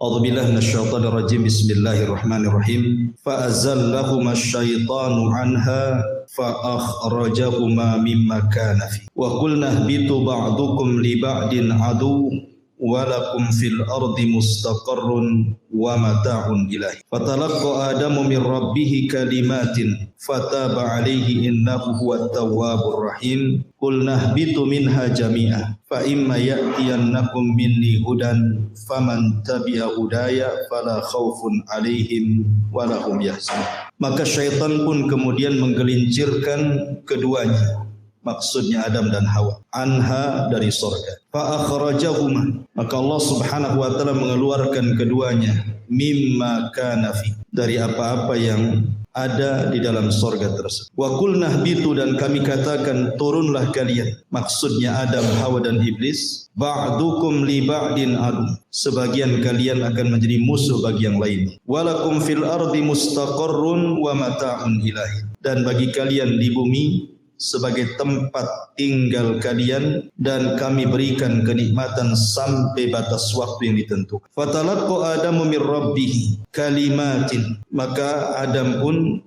A'udzubillahi minasyaitonir rajim. Bismillahirrahmanirrahim. Fa azallahuma asyaitanu anha fa akhrajahuma mimma kana fi. Wa qulna ihbitu ba'dukum li ba'din adu wa lakum fil ardi mustaqarrun wa mata'un ilahi. Fatalaqqa Adamu min rabbih kalimatin fataba alaihi innahu huwat tawwabur rahim. Qulna ihbitu minha jami'a fa imma ya'tiyannakum minni hudan faman tabi'a hudaya fala khaufun alaihim wala hum yahzanun. Maka syaitan pun kemudian menggelincirkan keduanya, maksudnya Adam dan Hawa, anha dari surga. Fa akhrajahuma, maka Allah Subhanahu wa taala mengeluarkan keduanya, mimma kana fi, dari apa-apa yang ada di dalam surga tersebut. Wa qulna ihbitu, dan kami katakan turunlah kalian, maksudnya Adam, Hawa dan iblis. Ba'dukum li ba'din adu, sebagian kalian akan menjadi musuh bagi yang lain. Walakum fil ardi mustaqarrun wa mata'un ilahi, dan bagi kalian di bumi sebagai tempat tinggal kalian, dan kami berikan kenikmatan sampai batas waktu yang ditentukan. Fatalaqqa Adamu min rabbih kalimatin, maka Adam pun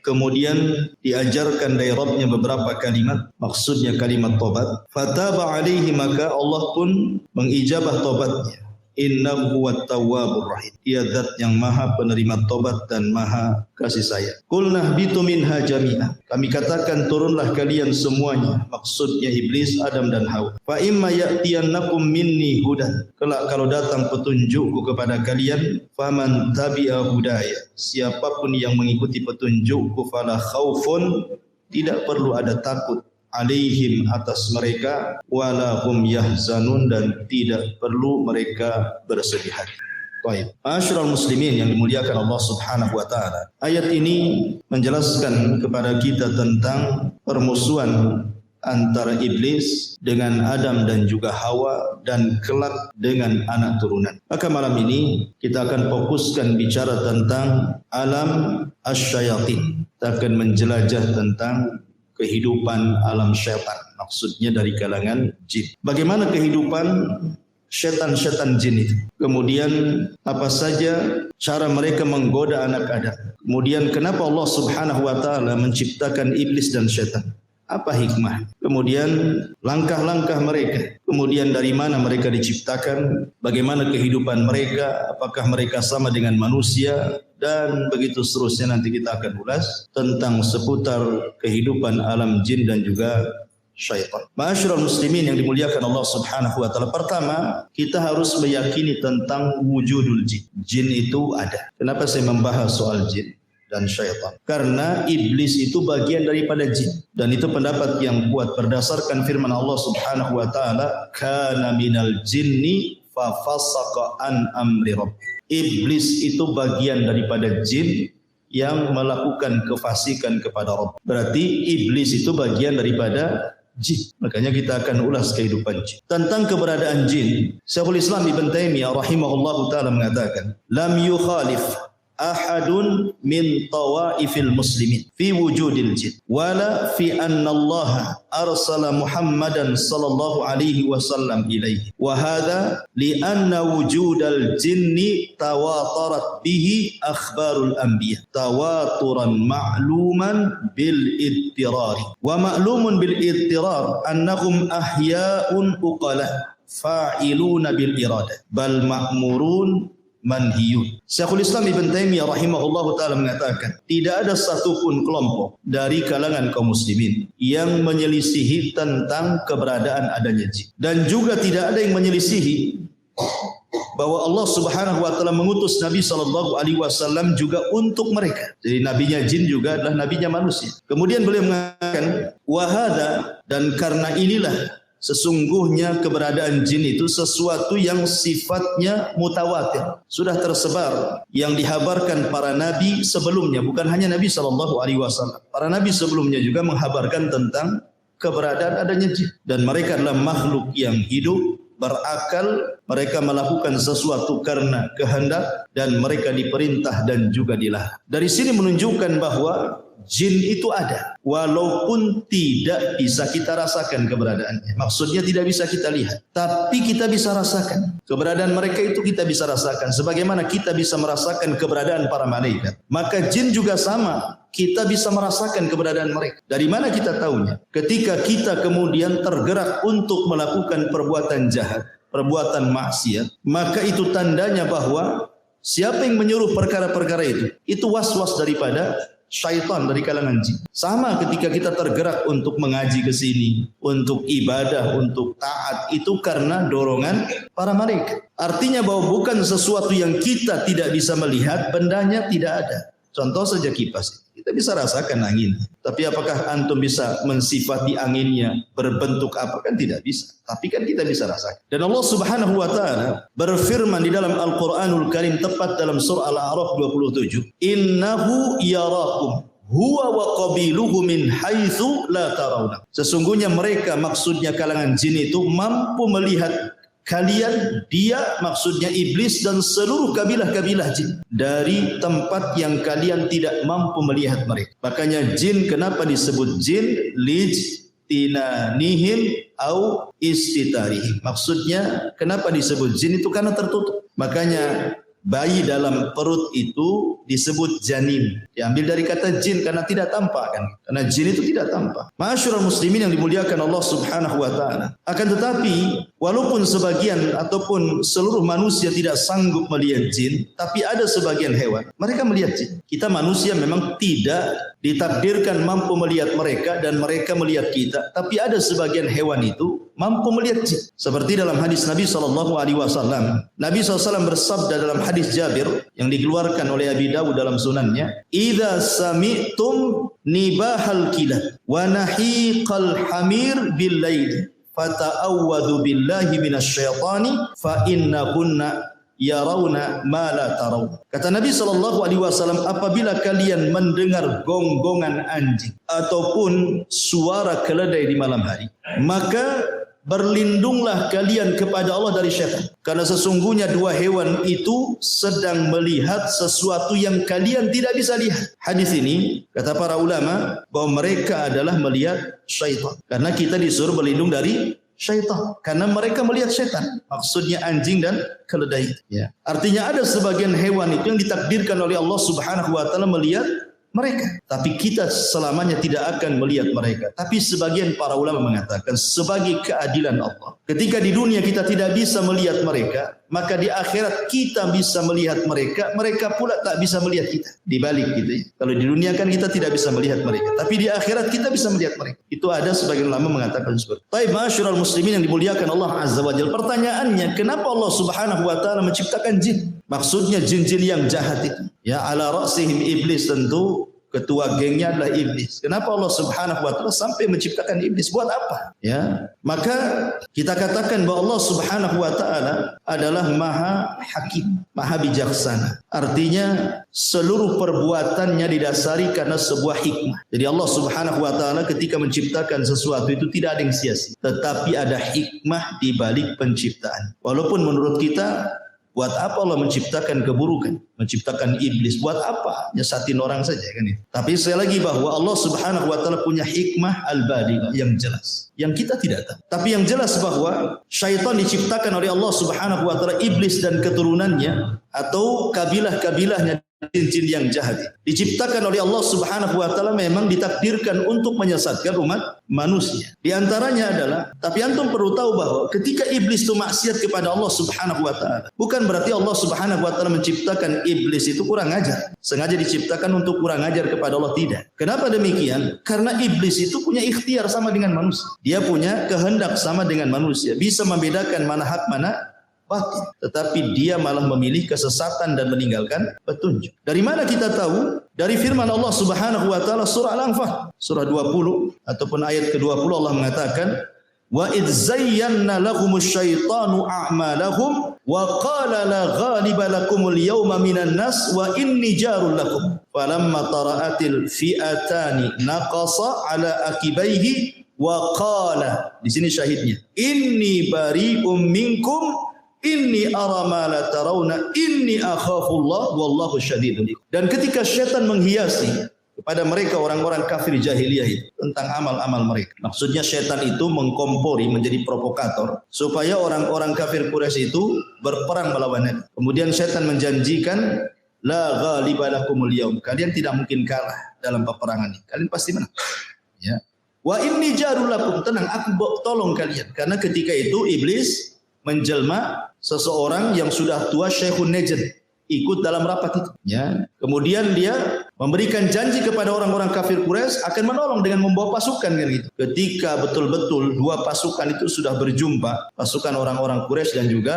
kemudian diajarkan dari Rabbnya beberapa kalimat, maksudnya kalimat tobat. Fataba alaihi, maka Allah pun mengijabah tobatnya. Innahu huwat tawwabur rahim, Dia zat yang maha penerima tobat dan maha kasih sayang. Qulna ihbitu minha jami'a, kami katakan turunlah kalian semuanya, maksudnya iblis, Adam dan Hawa. Fa imma ya'tiyannakum minni hudan, kelak kalau datang petunjukku kepada kalian, faman tabi'a hudaya, siapapun yang mengikuti petunjukku, fala khaufun, tidak perlu ada takut, alaihim, atas mereka, wala hum yahzanun, dan tidak perlu mereka bersedih hati. Baik, ma'asyiral muslimin yang dimuliakan Allah Subhanahu wa taala. Ayat ini menjelaskan kepada kita tentang permusuhan antara iblis dengan Adam dan juga Hawa, dan kelak dengan anak turunan. Maka malam ini kita akan fokuskan bicara tentang alam asyayatin. Kita akan menjelajah tentang kehidupan alam syaitan, maksudnya dari kalangan jin. Bagaimana kehidupan syaitan-syaitan jin itu? Kemudian apa saja cara mereka menggoda anak Adam? Kemudian kenapa Allah Subhanahu wa taala menciptakan iblis dan syaitan? Apa hikmah? Kemudian langkah-langkah mereka. Kemudian dari mana mereka diciptakan? Bagaimana kehidupan mereka? Apakah mereka sama dengan manusia? Dan begitu seterusnya, nanti kita akan ulas tentang seputar kehidupan alam jin dan juga syaitan. Ma'asyiral muslimin yang dimuliakan Allah Subhanahu wa taala. Pertama, kita harus meyakini tentang wujudul jin. Jin itu ada. Kenapa saya membahas soal jin dan syaitan? Karena iblis itu bagian daripada jin, dan itu pendapat yang kuat berdasarkan firman Allah Subhanahu wa taala, kana minal jinni fa fasaqa an amri rabbih. Iblis itu bagian daripada jin yang melakukan kefasikan kepada Rabb. Berarti iblis itu bagian daripada jin. Makanya kita akan ulas kehidupan jin. Tentang keberadaan jin, Syekhul Islam Ibn Taimiyah rahimahullahu taala mengatakan, lam yukhalif ahadun min tawaifil muslimin fi wujudil jin wala fi anna Allah arsala Muhammadan sallallahu alaihi wasallam ilaihi wa hadha li anna wujudal jinni tawatarat bihi akhbarul anbiya tawaturan ma'luman bil ittirari wa ma'lumun bil ittirar annahum ahya'un uqala fa'iluna bil irada bal ma'murun manhiyun. Syekhul Islam Ibn Taimiyah rahimahullahu taala mengatakan, tidak ada satupun kelompok dari kalangan kaum muslimin yang menyelisihi tentang keberadaan adanya jin, dan juga tidak ada yang menyelisihi bahwa Allah Subhanahu wa taala mengutus Nabi sallallahu alaihi wasallam juga untuk mereka. Jadi nabinya jin juga adalah nabinya manusia. Kemudian beliau mengatakan, wa hadza, dan karena inilah sesungguhnya keberadaan jin itu sesuatu yang sifatnya mutawatir, sudah tersebar, yang dihabarkan para nabi sebelumnya, bukan hanya Nabi SAW. Para nabi sebelumnya juga menghabarkan tentang keberadaan adanya jin, dan mereka adalah makhluk yang hidup, berakal, mereka melakukan sesuatu karena kehendak, dan mereka diperintah dan juga dilarang. Dari sini menunjukkan bahwa jin itu ada, walaupun tidak bisa kita rasakan keberadaannya. Maksudnya tidak bisa kita lihat, tapi kita bisa rasakan keberadaan mereka. Itu kita bisa rasakan sebagaimana kita bisa merasakan keberadaan para malaikat. Maka jin juga sama, kita bisa merasakan keberadaan mereka. Dari mana kita tahunya? Ketika kita kemudian tergerak untuk melakukan perbuatan jahat, perbuatan maksiat, maka itu tandanya bahwa siapa yang menyuruh perkara-perkara itu was-was daripada syaitan dari kalangan jin. Sama ketika kita tergerak untuk mengaji ke sini, untuk ibadah, untuk taat, itu karena dorongan para malaikat. Artinya bahwa bukan sesuatu yang kita tidak bisa melihat, bendanya tidak ada. Contoh saja kipas. Kita bisa rasakan angin. Tapi apakah antum bisa mensifati anginnya berbentuk apa? Kan tidak bisa. Tapi kan kita bisa rasakan. Dan Allah Subhanahu wa taala berfirman di dalam Al-Qur'anul Karim, tepat dalam surah Al-A'raf 27, "Innahu yarakum huwa wa qabiluhu min haitsu la tarawna." Sesungguhnya mereka, maksudnya kalangan jin itu, mampu melihat kalian, dia maksudnya iblis dan seluruh kabilah-kabilah jin, dari tempat yang kalian tidak mampu melihat mereka. Makanya jin kenapa disebut jin? Lijtinanihim au istitarihim. Maksudnya kenapa disebut jin itu? Karena tertutup. Makanya bayi dalam perut itu disebut janin. Diambil dari kata jin karena tidak tampak kan. Karena jin itu tidak tampak. Ma'asyiral muslimin yang dimuliakan Allah Subhanahu wa taala. Akan tetapi walaupun sebagian ataupun seluruh manusia tidak sanggup melihat jin, tapi ada sebagian hewan mereka melihat jin. Kita manusia memang tidak ditakdirkan mampu melihat mereka dan mereka melihat kita, tapi ada sebagian hewan itu mampu melihat jin. Seperti dalam hadis Nabi SAW. Nabi SAW bersabda dalam hadis Jabir yang dikeluarkan oleh Abi Dawud dalam sunannya, "Idza sami'tum nibahal kilab wa nahiqal hamir bil lail fata'awwadhu billahi minasyaitani fa innahunna yarawna ma la taraw." Kata Nabi SAW, apabila kalian mendengar gonggongan anjing ataupun suara keledai di malam hari, maka berlindunglah kalian kepada Allah dari syaitan, karena sesungguhnya dua hewan itu sedang melihat sesuatu yang kalian tidak bisa lihat. Hadis ini kata para ulama bahwa mereka adalah melihat syaitan, karena kita disuruh berlindung dari syaitan karena mereka melihat syaitan, maksudnya anjing dan keledai. Ya. Artinya ada sebagian hewan itu yang ditakdirkan oleh Allah Subhanahu wa taala melihat mereka, tapi kita selamanya tidak akan melihat mereka. Tapi sebagian para ulama mengatakan sebagai keadilan Allah, ketika di dunia kita tidak bisa melihat mereka, maka di akhirat kita bisa melihat mereka, mereka pula tak bisa melihat kita. Dibalik gitu ya. Kalau di dunia kan kita tidak bisa melihat mereka, tapi di akhirat kita bisa melihat mereka. Itu ada sebagian ulama mengatakan seperti itu. Baik, ma'asyiral muslimin yang dimuliakan Allah Azza wa Jalla. Pertanyaannya, kenapa Allah Subhanahu wa taala menciptakan jin? Maksudnya jin-jin yang jahat itu. Ya, ala ra'sihim iblis, tentu ketua gengnya adalah iblis. Kenapa Allah Subhanahu wa taala sampai menciptakan iblis? Buat apa? Ya, maka kita katakan bahwa Allah Subhanahu wa taala adalah Maha Hakim, Maha Bijaksana. Artinya seluruh perbuatannya didasari karena sebuah hikmah. Jadi Allah Subhanahu wa taala ketika menciptakan sesuatu itu tidak ada yang sia-sia, tetapi ada hikmah di balik penciptaan. Walaupun menurut kita, buat apa Allah menciptakan keburukan, menciptakan iblis? Buat apa? Nyesatin orang saja kan itu. Tapi sekali lagi bahwa Allah Subhanahu wa taala punya hikmah al-baligha yang jelas, yang kita tidak tahu. Tapi yang jelas bahwa syaitan diciptakan oleh Allah Subhanahu wa taala, iblis dan keturunannya atau kabilah-kabilahnya jin-jin yang jahat diciptakan oleh Allah Subhanahu wa taala, memang ditakdirkan untuk menyesatkan umat manusia. Di antaranya adalah, tapi antum perlu tahu bahwa ketika iblis itu maksiat kepada Allah Subhanahu wa taala, bukan berarti Allah Subhanahu wa taala menciptakan iblis itu kurang ajar, sengaja diciptakan untuk kurang ajar kepada Allah, tidak. Kenapa demikian? Karena iblis itu punya ikhtiar sama dengan manusia. Dia punya kehendak sama dengan manusia, bisa membedakan mana hak mana batil, tetapi dia malah memilih kesesatan dan meninggalkan petunjuk. Dari mana kita tahu? Dari firman Allah Subhanahu wa taala surah Al-Anfal surah 20 ataupun ayat ke-20, Allah mengatakan, wa idz zayyana lahumusy syaitanu a'malahum wa qala la ghaliba lakumul yawma minan nas wa inni jarul lakum falamma tara'atil fi'atani naqasa ala akibaihi wa qala, di sini syahidnya, inni bari'um minkum inni ara ma la tarawna inni akhafullah wallahu syadidul iqab. Dan ketika syaitan menghiasi kepada mereka orang-orang kafir jahiliyah itu tentang amal-amal mereka. Maksudnya syaitan itu mengkompori, menjadi provokator supaya orang-orang kafir Quraisy itu berperang melawan Nabi. Kemudian syaitan menjanjikan la ghaliba lakumul yaum, kalian tidak mungkin kalah dalam peperangan ini. Kalian pasti menang. Ya. Wa inni jarul lakum, tenang aku tolong kalian. Karena ketika itu iblis menjelma seseorang yang sudah tua, Syekhun Najd, ikut dalam rapat itu. Ya. Kemudian dia memberikan janji kepada orang-orang kafir Quraisy akan menolong dengan membawa pasukan kan gitu. Ketika betul-betul dua pasukan itu sudah berjumpa, pasukan orang-orang Quraisy dan juga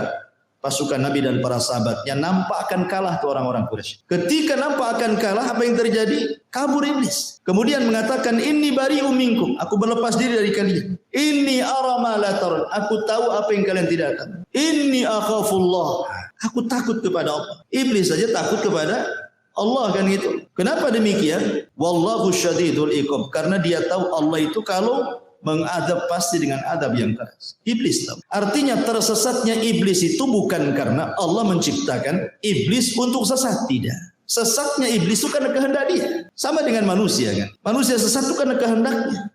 pasukan Nabi dan para sahabatnya, nampak akan kalah tuh orang-orang Quraisy. Ketika nampak akan kalah, apa yang terjadi? Kabur iblis. Kemudian mengatakan, inni bari'um minkum, aku berlepas diri dari kalian. Inni ara ma la tarun, aku tahu apa yang kalian tidak tahu. Inni akhafullah, aku takut kepada Allah. Iblis saja takut kepada Allah kan gitu. Kenapa demikian? Wallahu syadidul iqab, karena dia tahu Allah itu kalau mengadab pasti dengan adab yang keras. Iblis tahu. Artinya tersesatnya iblis itu bukan karena Allah menciptakan iblis untuk sesat, tidak. Sesatnya iblis itu karena kehendak dia. Sama dengan manusia kan. Manusia sesat itu karena kehendaknya.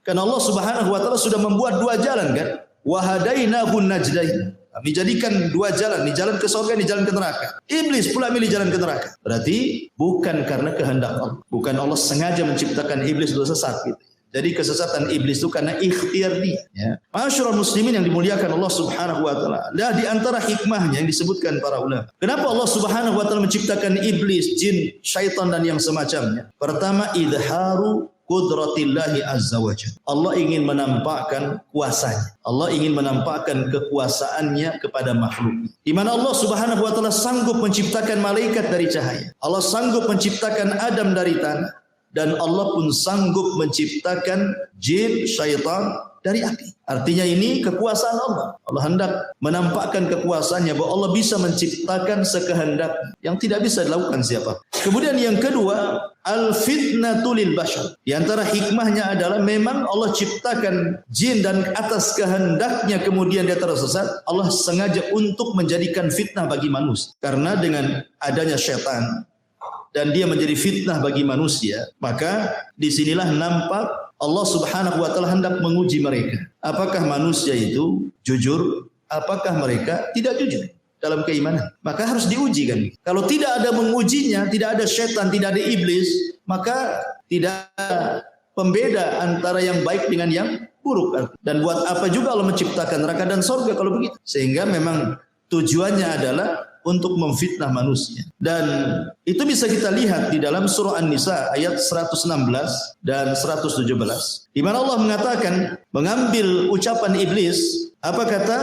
Karena Allah Subhanahu wa taala sudah membuat dua jalan kan. Wa hadainahun najdain. Kami jadikan dua jalan, ini jalan ke surga, ini jalan ke neraka. Iblis pula milih jalan ke neraka. Berarti bukan karena kehendak Allah. Bukan Allah sengaja menciptakan iblis untuk sesat gitu. Jadi kesesatan iblis itu karena ikhtiar dia. Ya. Ma'asyiral muslimin yang dimuliakan Allah Subhanahu wa taala. Di antara hikmahnya yang disebutkan para ulama. Kenapa Allah Subhanahu wa taala menciptakan iblis, jin, syaitan dan yang semacamnya? Pertama, idharu qudratillahi azza wajalla. Allah ingin menampakkan kuasanya. Allah ingin menampakkan kekuasaannya kepada makhluk. Di mana Allah Subhanahu wa taala sanggup menciptakan malaikat dari cahaya. Allah sanggup menciptakan Adam dari tanah. Dan Allah pun sanggup menciptakan jin, syaitan dari api. Artinya ini kekuasaan Allah. Allah hendak menampakkan kekuasaannya bahwa Allah bisa menciptakan sekehendak yang tidak bisa dilakukan siapa. Kemudian yang kedua, al-fitnatu lil bashar. Di antara hikmahnya adalah memang Allah ciptakan jin dan atas kehendaknya kemudian dia tersesat. Allah sengaja untuk menjadikan fitnah bagi manusia. Karena dengan adanya syaitan dan dia menjadi fitnah bagi manusia, maka disinilah nampak Allah Subhanahu wa taala hendak menguji mereka. Apakah manusia itu jujur? Apakah mereka tidak jujur dalam keimanan? Maka harus diuji kan. Kalau tidak ada mengujinya, tidak ada syaitan, tidak ada iblis, maka tidak ada pembeda antara yang baik dengan yang buruk. Dan buat apa juga Allah menciptakan neraka dan surga kalau begitu? Sehingga memang tujuannya adalah untuk memfitnah manusia. Dan itu bisa kita lihat di dalam surah An-Nisa ayat 116 dan 117. Di mana Allah mengatakan, mengambil ucapan iblis, apa kata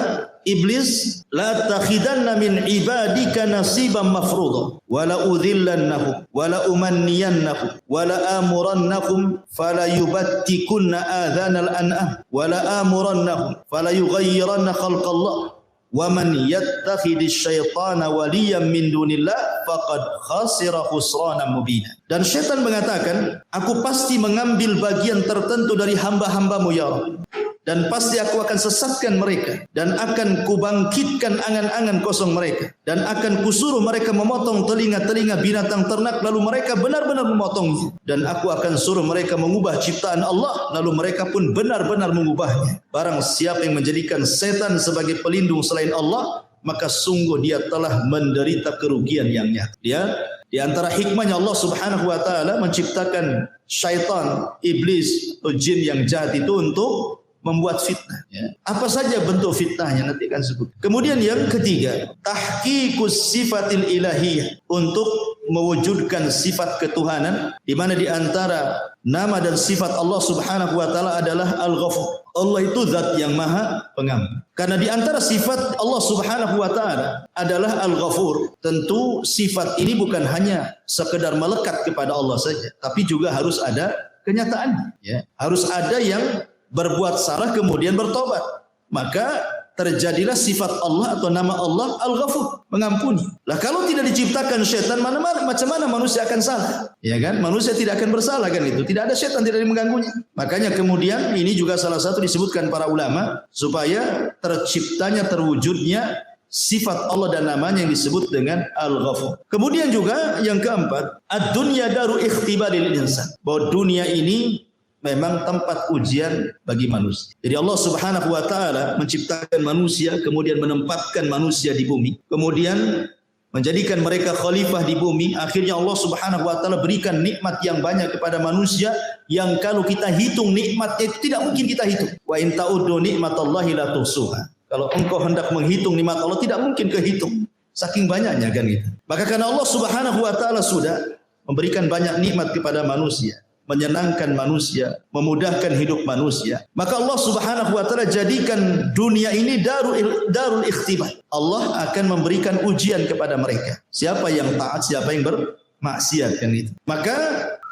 iblis? La takhidanna min ibadika nasiban mafruḍa wa la udhillannahum wa la umanniyannahum wa la amurannahum fala yubattikunna adhanal an'am wa la amurannahum fala yughayyiranna khalqallah. Wa man yattakhidhish syaitana waliyan min dunillah faqad khasira khusranan mubina. Dan syaitan mengatakan, aku pasti mengambil bagian tertentu dari hamba-hambamu ya Allah. Dan pasti aku akan sesatkan mereka. Dan akan kubangkitkan angan-angan kosong mereka. Dan akan kusuruh mereka memotong telinga-telinga binatang ternak. Lalu mereka benar-benar memotongnya. Dan aku akan suruh mereka mengubah ciptaan Allah. Lalu mereka pun benar-benar mengubahnya. Barang siapa yang menjadikan setan sebagai pelindung selain Allah, maka sungguh dia telah menderita kerugian yang nyata. Dia di antara hikmahnya Allah Subhanahu wa taala menciptakan syaitan, iblis atau jin yang jahat itu untuk membuat fitnah. Ya. Apa saja bentuk fitnahnya nanti akan sebut. Kemudian yang ketiga, tahqiqus sifatil ilahiyah, untuk mewujudkan sifat ketuhanan, di mana di antara nama dan sifat Allah Subhanahu wa taala adalah Al-Ghafur. Allah itu zat yang maha pengampun. Karena di antara sifat Allah Subhanahu wa taala adalah Al-Ghafur. Tentu sifat ini bukan hanya sekedar melekat kepada Allah saja, tapi juga harus ada kenyataannya. Ya. Harus ada yang berbuat salah kemudian bertobat. Maka terjadilah sifat Allah atau nama Allah Al-Ghafur, mengampuni. Lah kalau tidak diciptakan syaitan, macam mana manusia akan salah? Ya kan? Manusia tidak akan bersalah kan itu. Tidak ada syaitan, tidak ada yang mengganggunya. Makanya kemudian ini juga salah satu disebutkan para ulama supaya terciptanya, terwujudnya sifat Allah dan namanya yang disebut dengan Al-Ghafur. Kemudian juga yang keempat, ad-dunya daru ikhtibaril insan. Bahwa dunia ini memang tempat ujian bagi manusia. Jadi Allah Subhanahu wa taala menciptakan manusia, kemudian menempatkan manusia di bumi, kemudian menjadikan mereka khalifah di bumi. Akhirnya Allah Subhanahu wa taala berikan nikmat yang banyak kepada manusia yang kalau kita hitung nikmatnya itu tidak mungkin kita hitung. Wa in ta'uddu nikmatallahi la tuhsuha. Kalau engkau hendak menghitung nikmat Allah tidak mungkin kehitung. Saking banyaknya kan gitu. Maka karena Allah Subhanahu wa taala sudah memberikan banyak nikmat kepada manusia, menyenangkan manusia, memudahkan hidup manusia, maka Allah Subhanahu wa taala jadikan dunia ini darul ikhtibar. Allah akan memberikan ujian kepada mereka. Siapa yang taat, siapa yang bermaksiat kan itu. Maka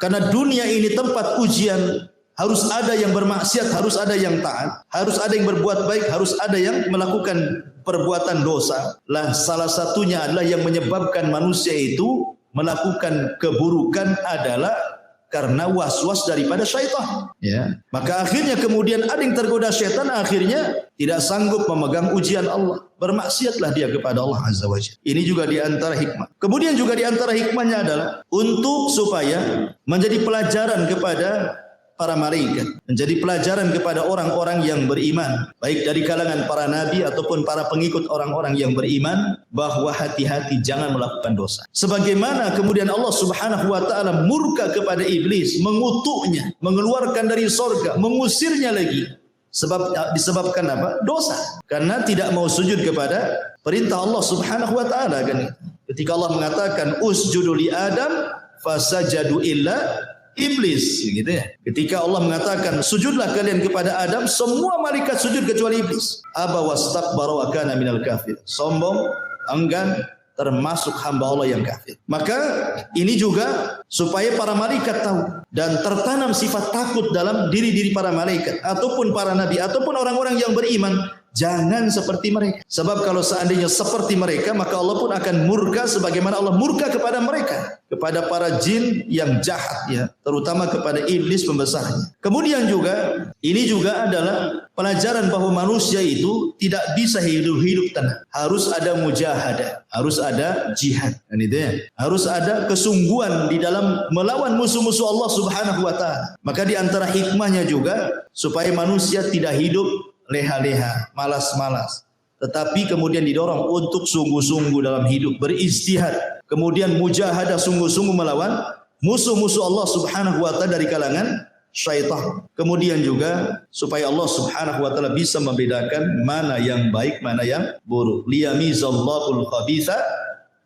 karena dunia ini tempat ujian, harus ada yang bermaksiat, harus ada yang taat, harus ada yang berbuat baik, harus ada yang melakukan perbuatan dosa. Lah salah satunya adalah yang menyebabkan manusia itu melakukan keburukan adalah karena was-was daripada syaitan. Ya. Maka akhirnya kemudian ada yang tergoda syaitan, akhirnya tidak sanggup memegang ujian Allah. Bermaksiatlah dia kepada Allah Azza wa Jalla. Ini juga di antara hikmah. Kemudian juga di antara hikmahnya adalah untuk supaya menjadi pelajaran kepada para malaikat, menjadi pelajaran kepada orang-orang yang beriman, baik dari kalangan para nabi ataupun para pengikut orang-orang yang beriman, bahwa hati-hati jangan melakukan dosa. Sebagaimana kemudian Allah Subhanahu wa taala murka kepada iblis, mengutuknya, mengeluarkan dari surga, mengusirnya lagi. Disebabkan apa? Dosa. Karena tidak mau sujud kepada perintah Allah Subhanahu wa taala kan. Ketika Allah mengatakan usjudu li Adam fasajadu illa iblis, gitu ya. Ketika Allah mengatakan sujudlah kalian kepada Adam, semua malaikat sujud kecuali iblis. Aba wastakbara wa kana minal kafir. Sombong, enggan, termasuk hamba Allah yang kafir. Maka ini juga supaya para malaikat tahu dan tertanam sifat takut dalam diri-diri para malaikat ataupun para nabi ataupun orang-orang yang beriman. Jangan seperti mereka. Sebab kalau seandainya seperti mereka, maka Allah pun akan murka sebagaimana Allah murka kepada mereka, kepada para jin yang jahat ya, terutama kepada iblis pembesarnya. Kemudian juga ini juga adalah pelajaran bahwa manusia itu tidak bisa hidup tenang. Harus ada mujahadah, harus ada jihad. Dan itu ya, harus ada kesungguhan di dalam melawan musuh-musuh Allah Subhanahu wa taala. Maka di antara hikmahnya juga supaya manusia tidak hidup leha-leha, malas-malas, tetapi kemudian didorong untuk sungguh-sungguh dalam hidup, beristihad, kemudian mujahadah sungguh-sungguh melawan musuh-musuh Allah Subhanahu wa taala dari kalangan syaitan. Kemudian juga supaya Allah Subhanahu wa taala bisa membedakan mana yang baik, mana yang buruk. Liyamizallahul khabitha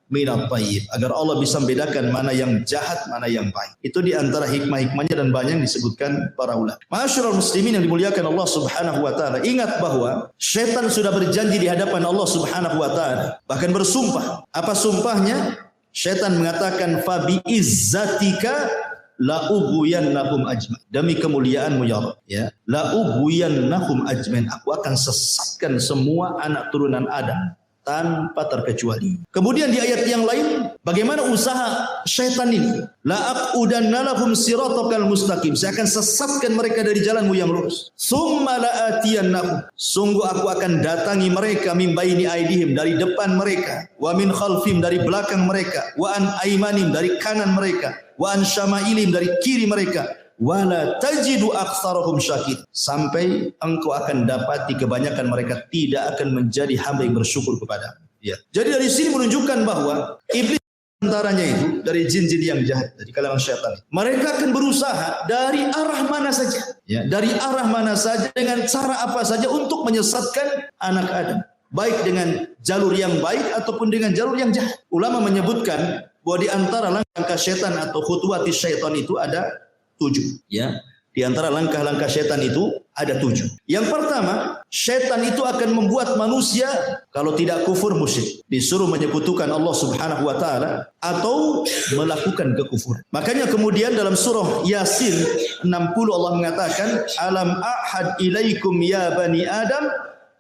minat tayyib, agar Allah bisa membedakan mana yang jahat, mana yang baik. Itu di antara hikmah-hikmahnya dan banyak yang disebutkan para ulama. Ma'asyiral muslimin yang dimuliakan Allah Subhanahu wa taala, ingat bahwa syaitan sudah berjanji di hadapan Allah Subhanahu wa taala, bahkan bersumpah. Apa sumpahnya? Syaitan mengatakan fa bi izzatika la ughwiyannahum ajmain. Demi kemuliaanmu ya Rabb, ya, la ughwiyannahum ajmain. Aku akan sesatkan semua anak turunan Adam tanpa terkecuali. Kemudian di ayat yang lain, bagaimana usaha syaitan ini? La aqudanna lahum siratal mustaqim. Saya akan sesatkan mereka dari jalanmu yang lurus. Summa la atiyannahum. Sungguh aku akan datangi mereka min baini aidihim, dari depan mereka, wa min khalfihim, dari belakang mereka, wa an aimanim, dari kanan mereka, wa an syamailim, dari kiri mereka. Wala tajidu aktsarahum syakir, sampai engkau akan dapati kebanyakan mereka tidak akan menjadi hamba yang bersyukur kepada. Ya. Jadi dari sini menunjukkan bahwa iblis antaranya itu dari jin-jin yang jahat, dari kalangan syaitan. Mereka akan berusaha dari arah mana saja, ya, dari arah mana saja, dengan cara apa saja untuk menyesatkan anak Adam, baik dengan jalur yang baik ataupun dengan jalur yang jahat. Ulama menyebutkan bahwa di antara langkah syaitan atau khutuwati syaitan itu ada 7, ya. Di antara langkah-langkah syaitan itu ada 7. Yang pertama, syaitan itu akan membuat manusia kalau tidak kufur musyrik, disuruh menyekutukan Allah Subhanahu wa taala atau melakukan kekufuran. Makanya kemudian dalam surah Yasin 60 Allah mengatakan, alam ahad ilaikum ya bani Adam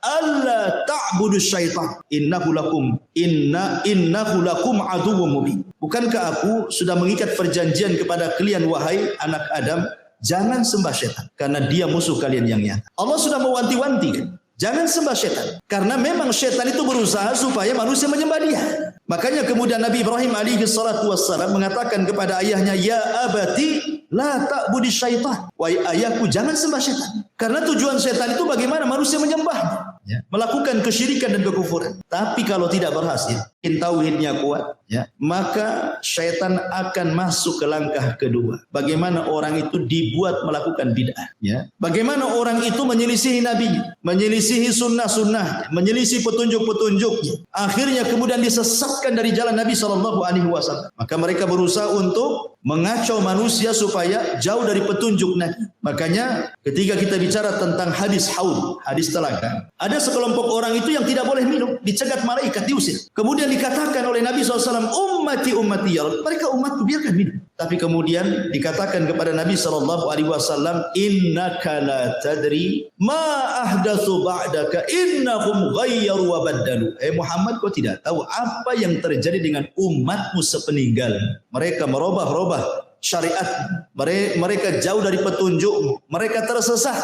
alla ta'budu syaitan innahu lakum aduwwum mubin. Bukankah aku sudah mengikat perjanjian kepada kalian wahai anak Adam, jangan sembah syaitan karena dia musuh kalian yang nyata. Allah sudah mewanti-wanti kan? Jangan sembah syaitan karena memang syaitan itu berusaha supaya manusia menyembah dia. Makanya kemudian Nabi Ibrahim alaihi salatu wassalam mengatakan kepada ayahnya, ya abati la ta'budi syaitan. Wahai ayahku, jangan sembah syaitan. Karena tujuan syaitan itu bagaimana manusia menyembahnya, melakukan kesyirikan dan kekufuran. Tapi kalau tidak berhasil, tauhidnya kuat, maka syaitan akan masuk ke langkah kedua. Bagaimana orang itu dibuat melakukan bid'ah, bagaimana orang itu menyelisihi Nabi, menyelisihi sunnah-sunnah, menyelisih petunjuk-petunjuknya. Akhirnya kemudian disesatkan dari jalan Nabi SAW. Maka mereka berusaha untuk mengacau manusia supaya jauh dari petunjuk Nabi. Makanya ketika kita bicara tentang hadis haud, hadis telaga, ada sekelompok orang itu yang tidak boleh minum, dicegat malaikat, diusir. Kemudian dikatakan oleh Nabi SAW, ummati ya Allah, mereka umatku, biarkan minum. Tapi kemudian dikatakan kepada Nabi SAW, innaka la tadri ma ahdatsu ba'daka innahum ghayyaru wa baddalu. Muhammad, kau tidak tahu apa yang terjadi dengan umatmu sepeninggal. Mereka merubah syariat, mereka jauh dari petunjuk, mereka tersesat.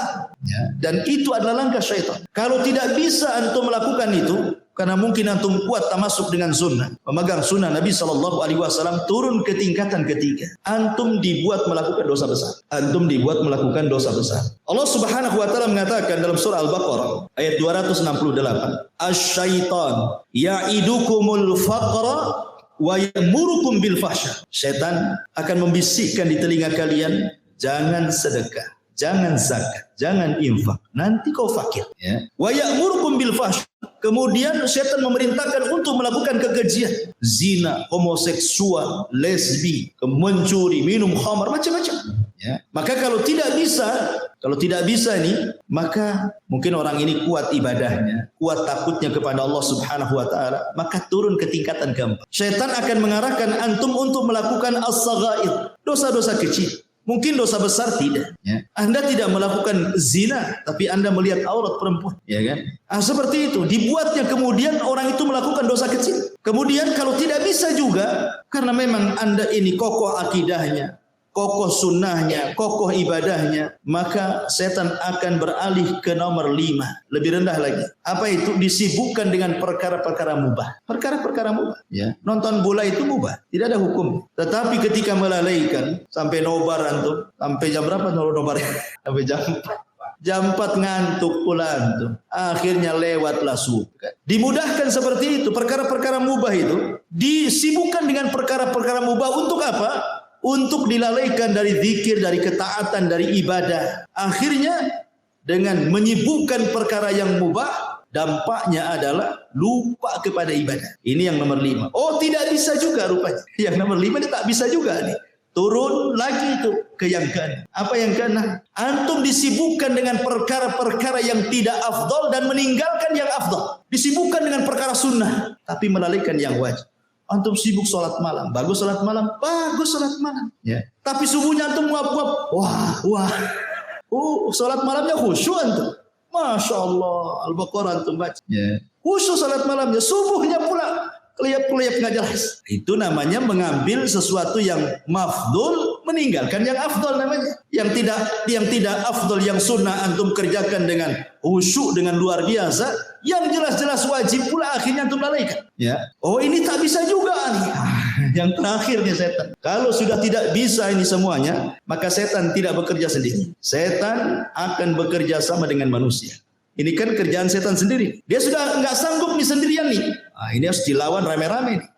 Dan itu adalah langkah syaitan. Kalau tidak bisa antum melakukan itu, karena mungkin antum kuat tamasuk dengan sunnah, memegang sunnah Nabi SAW, turun ke tingkatan ketiga. Antum dibuat melakukan dosa besar. Allah Subhanahu wa taala mengatakan dalam surah Al-Baqarah ayat 268, asy-syaitan ya'idukumul faqra wa ya'murukum bil fahsya. Syaitan akan membisikkan di telinga kalian, jangan sedekah, jangan zakat, jangan infak, nanti kau fakir. Wa ya'murukum bil fahsya. Kemudian syaitan memerintahkan untuk melakukan kekejian, zina, homoseksual, lesbi, mencuri, minum khamar, macam-macam. Maka kalau tidak bisa ini, maka mungkin orang ini kuat ibadahnya, kuat takutnya kepada Allah Subhanahu wa taala, maka turun ke tingkatan keempat. Syaitan akan mengarahkan antum untuk melakukan as-saghair, dosa-dosa kecil. Mungkin dosa besar tidak. Anda tidak melakukan zina, tapi Anda melihat aurat perempuan, seperti itu. Dibuatnya kemudian orang itu melakukan dosa kecil. Kemudian kalau tidak bisa juga, karena memang Anda ini kokoh akidahnya, kokoh sunnahnya, kokoh ibadahnya, maka setan akan beralih ke nomor 5, lebih rendah lagi. Apa itu? Disibukkan dengan perkara-perkara mubah. Perkara-perkara mubah. Nonton bola itu mubah, tidak ada hukum. Tetapi ketika melalaikan sampai nobar antum, sampai jam berapa nobar? Sampai jam 4 ngantuk pula antum. Akhirnya lewatlah subuh. Dimudahkan seperti itu. Perkara-perkara mubah itu disibukkan dengan perkara-perkara mubah untuk apa? Untuk dilalaikan dari zikir, dari ketaatan, dari ibadah. Akhirnya dengan menyibukkan perkara yang mubah, dampaknya adalah lupa kepada ibadah. Ini yang nomor 5. Oh, tidak bisa juga rupanya. Yang nomor 5 ini tak bisa juga nih. Turun lagi itu ke yang ke-6. Apa yang ke-6? Antum disibukkan dengan perkara-perkara yang tidak afdal dan meninggalkan yang afdal. Disibukkan dengan perkara sunnah, tapi melalaikan yang wajib. Antum sibuk sholat malam, bagus sholat malam, tapi subuhnya antum nguap-nguap, sholat malamnya khusyuk antum, masya Allah, Al-Baqarah antum baca, khusyuk sholat malamnya, subuhnya pula kelihap-kelihap nggak jelas. Itu namanya mengambil sesuatu yang mafdul, meninggalkan yang afdal namanya. Yang tidak afdal, yang sunnah antum kerjakan dengan khusyuk, dengan luar biasa. Yang jelas-jelas wajib pula akhirnya antum lalaikan. Oh, ini tak bisa juga nih. Yang terakhirnya setan. Kalau sudah tidak bisa ini semuanya, maka setan tidak bekerja sendiri. Setan akan bekerja sama dengan manusia. Ini kan kerjaan setan sendiri. Dia sudah nggak sanggup nih sendirian nih. Ini harus dilawan rame-rame.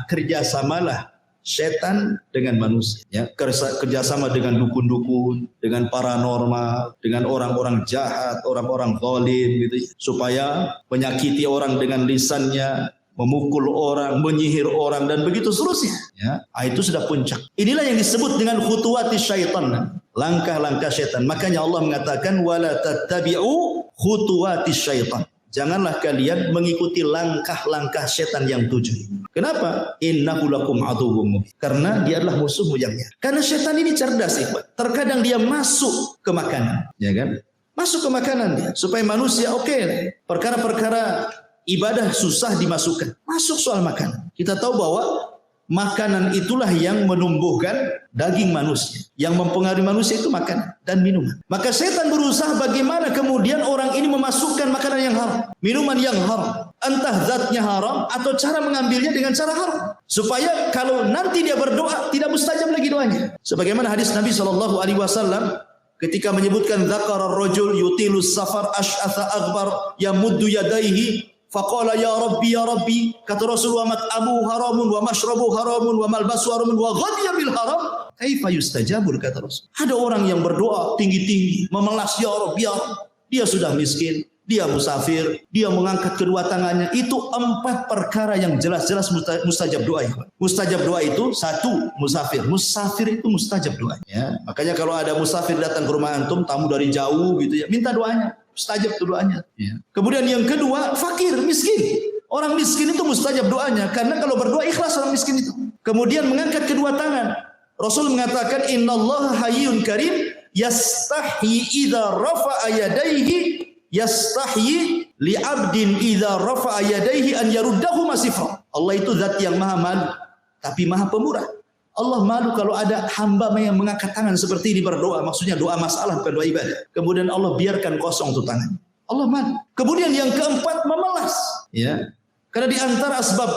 Kerjasamalah setan dengan manusia. Kerjasama dengan dukun-dukun, dengan paranormal, dengan orang-orang jahat, orang-orang zalim gitu, supaya menyakiti orang dengan lisannya, memukul orang, menyihir orang, dan begitu seterusnya. Itu sudah puncak. Inilah yang disebut dengan khutuwati syaitan, langkah-langkah syaitan. Makanya Allah mengatakan wala tattabi'u khutuwati syaitan. Janganlah kalian mengikuti langkah-langkah setan yang 7. Kenapa? Innahu lakum aduwwum mubin. Karena dia adalah musuhmu yang nyata. Karena setan ini cerdas, ikhwan. Terkadang dia masuk ke makanan, Masuk ke makanan dia. Supaya manusia perkara-perkara ibadah susah dimasukkan. Masuk soal makanan. Kita tahu bahwa makanan itulah yang menumbuhkan daging manusia. Yang mempengaruhi manusia itu makanan dan minuman. Maka setan berusaha bagaimana kemudian orang ini memasukkan makanan yang haram, minuman yang haram. Entah zatnya haram atau cara mengambilnya dengan cara haram. Supaya kalau nanti dia berdoa tidak mustajab lagi doanya. Sebagaimana hadis Nabi SAW ketika menyebutkan dzakara ar-rajul yutilus safar asy'atha aghbar yamuddu yadayhi faqala ya rabbi kata Rasulullah mat'amu haramun wa mashrabu haramun wa malbasu haramun wa ghadiya bil haram kaifa yustajabul kata Rasul. Ada orang yang berdoa tinggi-tinggi memelas ya Rabb ya Rabb. Dia sudah miskin, dia musafir, dia mengangkat kedua tangannya. Itu 4 perkara yang jelas-jelas mustajab doa. Mustajab doa itu 1 musafir. Musafir itu mustajab doanya. Ya. Makanya kalau ada musafir datang ke rumah antum, tamu dari jauh gitu ya, minta doanya. Mustajab itu doanya. Ya. Kemudian yang kedua, fakir, miskin. Orang miskin itu mustajab doanya. Karena kalau berdoa ikhlas orang miskin itu. Kemudian mengangkat kedua tangan. Rasul mengatakan, innallaha hayyun karim yastahyi idza rafa'a yadayhi yastahyi li'abdin idza rafa'a yadayhi an yaruddahu masifra. Allah itu zat yang maha malu, tapi maha pemurah. Allah malu kalau ada hamba yang mengangkat tangan seperti ini berdoa. Maksudnya doa masalah, bukan doa ibadah. Kemudian Allah biarkan kosong tuh tangan. Allah malu. Kemudian yang keempat, memelas. Ya. Karena di antara asbab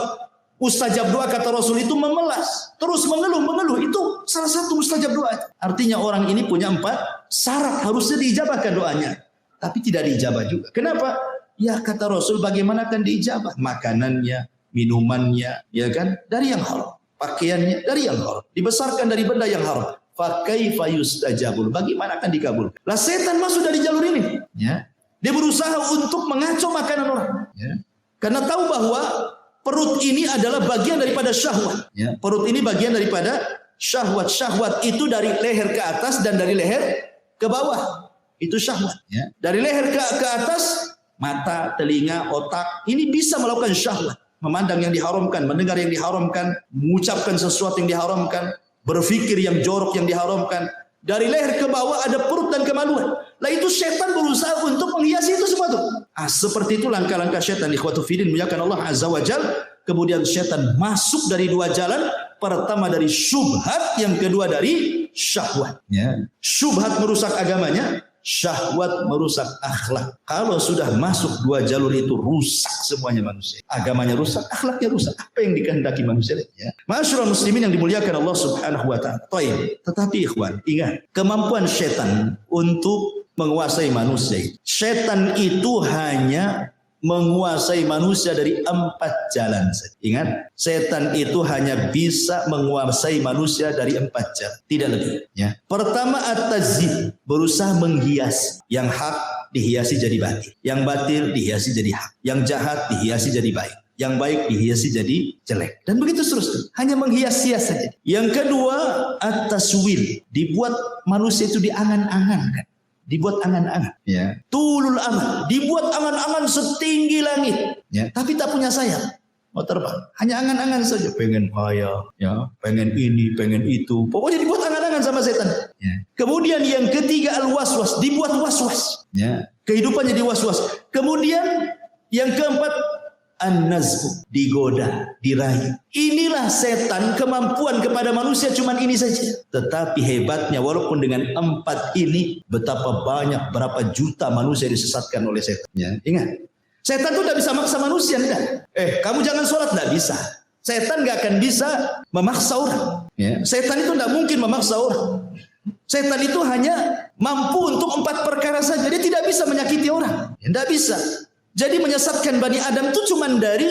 mustajab doa kata Rasul itu memelas. Terus mengeluh. Itu salah satu mustajab doa. Artinya orang ini punya 4 syarat. Harusnya diijabahkan doanya. Tapi tidak diijabah juga. Kenapa? Ya kata Rasul bagaimana akan diijabah? Makanannya, minumannya, ya kan? Dari yang haram. Pakaiannya dari yang haram, dibesarkan dari benda yang haram. Fa kaifa yustajabul? Bagaimana akan dikabul? Lah setan masuk dari jalur ini. Ya. Dia berusaha untuk mengacau makanan orang. Ya. Karena tahu bahwa perut ini adalah bagian daripada syahwat. Ya. Perut ini bagian daripada syahwat. Syahwat itu dari leher ke atas dan dari leher ke bawah. Itu syahwat. Ya. Dari leher ke atas, mata, telinga, otak, ini bisa melakukan syahwat. Memandang yang diharamkan, mendengar yang diharamkan, mengucapkan sesuatu yang diharamkan, berfikir yang jorok yang diharamkan. Dari leher ke bawah ada perut dan kemaluan. Lah itu setan berusaha untuk menghiasi itu semua tuh. Seperti itu langkah-langkah setan. Ikhwatu fiddin muliakan Allah Azza wa Jalla. Kemudian setan masuk dari 2 jalan. Pertama dari syubhat, yang kedua dari syahwat. Ya. Syubhat merusak agamanya. Syahwat merusak akhlak. Kalau sudah masuk 2 jalur itu rusak semuanya manusia. Agamanya rusak, akhlaknya rusak. Apa yang dikehendaki manusia? Ya. Ma'asyiral muslimin yang dimuliakan Allah Subhanahu wa taala. Tetapi ikhwan, ingat, kemampuan setan untuk menguasai manusia. Setan itu hanya menguasai manusia dari 4 jalan saja. Ingat, setan itu hanya bisa menguasai manusia dari 4 jalan, tidak lebih. Ya. Pertama, at-tazyib, berusaha menghias. Yang hak dihiasi jadi batil, yang batil dihiasi jadi hak, yang jahat dihiasi jadi baik, yang baik dihiasi jadi jelek, dan begitu seterusnya. Hanya menghias-hias saja. Yang kedua, at-taswil, dibuat manusia itu diangan-angan. Dibuat angan-angan, ya. Tulul amal, dibuat angan-angan setinggi langit, ya. Tapi tak punya sayap, mau terbang, hanya angan-angan saja, pengen kaya, ya, pengen ini, pengen itu, pokoknya dibuat angan-angan sama setan. Ya. Kemudian yang ketiga al-waswas, dibuat waswas, ya. Kehidupannya diwaswas. Kemudian yang keempat an-nazbu, digoda, dirayu. Inilah setan, kemampuan kepada manusia cuman ini saja. Tetapi hebatnya walaupun dengan 4 ini, betapa banyak, berapa juta manusia disesatkan oleh setan. Ya. Ingat, setan itu tidak bisa maksa manusia, enggak. Kamu jangan sholat, tidak bisa. Setan nggak akan bisa memaksa orang. Ya. Setan itu tidak mungkin memaksa orang. Setan itu hanya mampu untuk 4 perkara saja. Dia tidak bisa menyakiti orang. Tidak bisa. Jadi menyesatkan Bani Adam itu cuma dari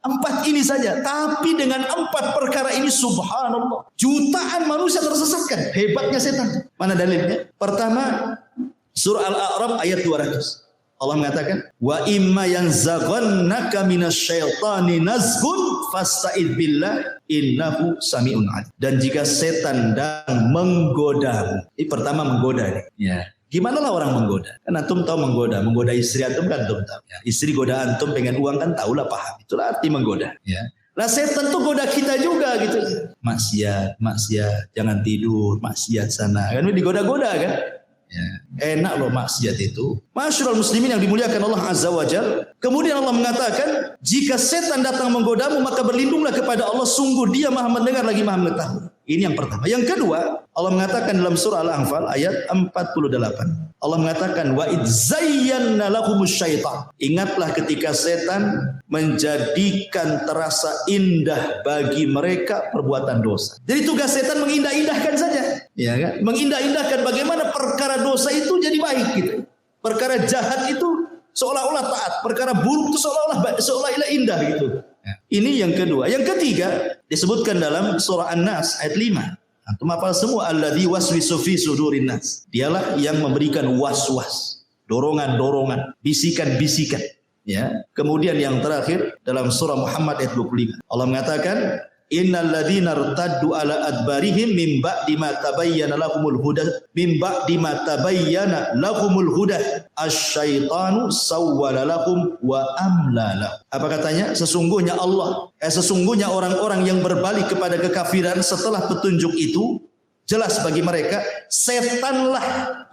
4 ini saja. Tapi dengan 4 perkara ini subhanallah, jutaan manusia tersesatkan. Hebatnya setan. Mana dalilnya? Pertama, surah Al-A'raf ayat 200. Allah mengatakan, wa imma yanzaghannaka minasyaitani nazghun fasta'id billah innahu sami'un alim. Dan jika setan dan menggodamu. Ini pertama menggoda nih. Ya. Gimana lah orang menggoda? Kan antum tahu menggoda istri antum kan antum tahu. Ya. Istri goda antum pengen uang kan tahulah paham. Itulah arti menggoda. Ya. Lah setan tuh goda kita juga gitu. Maksiat, jangan tidur, maksiat sana. Kan digoda-goda kan? Ya. Enak loh maksiat itu. Masyarul muslimin yang dimuliakan Allah Azza wa Jalla. Kemudian Allah mengatakan, jika setan datang menggodamu maka berlindunglah kepada Allah, sungguh Dia Maha mendengar lagi Maha mengetahui. Ini yang pertama. Yang kedua, Allah mengatakan dalam surah Al-Anfal ayat 48. Allah mengatakan wa idzayyana lahumus syaitan. Ingatlah ketika setan menjadikan terasa indah bagi mereka perbuatan dosa. Jadi tugas setan mengindah-indahkan saja, ya kan? Mengindah-indahkan bagaimana perkara dosa itu jadi baik gitu. Perkara jahat itu seolah-olah taat, perkara buruk itu seolah-olah indah gitu. Ini yang kedua. Yang ketiga disebutkan dalam surah An-Nas ayat 5. Antum hafal semua, alladzi waswisu fi sudurin nas. Dialah yang memberikan was-was, dorongan-dorongan, bisikan-bisikan. Ya. Kemudian yang terakhir dalam surah Muhammad ayat 25. Allah mengatakan, innal ladzina irtaddu ala adbarihim min ba'di ma tabayyana lahumul huda asyaitanu sawwala lahum wa amla lahum. Apa katanya? Sesungguhnya orang-orang yang berbalik kepada kekafiran setelah petunjuk itu, jelas bagi mereka setanlah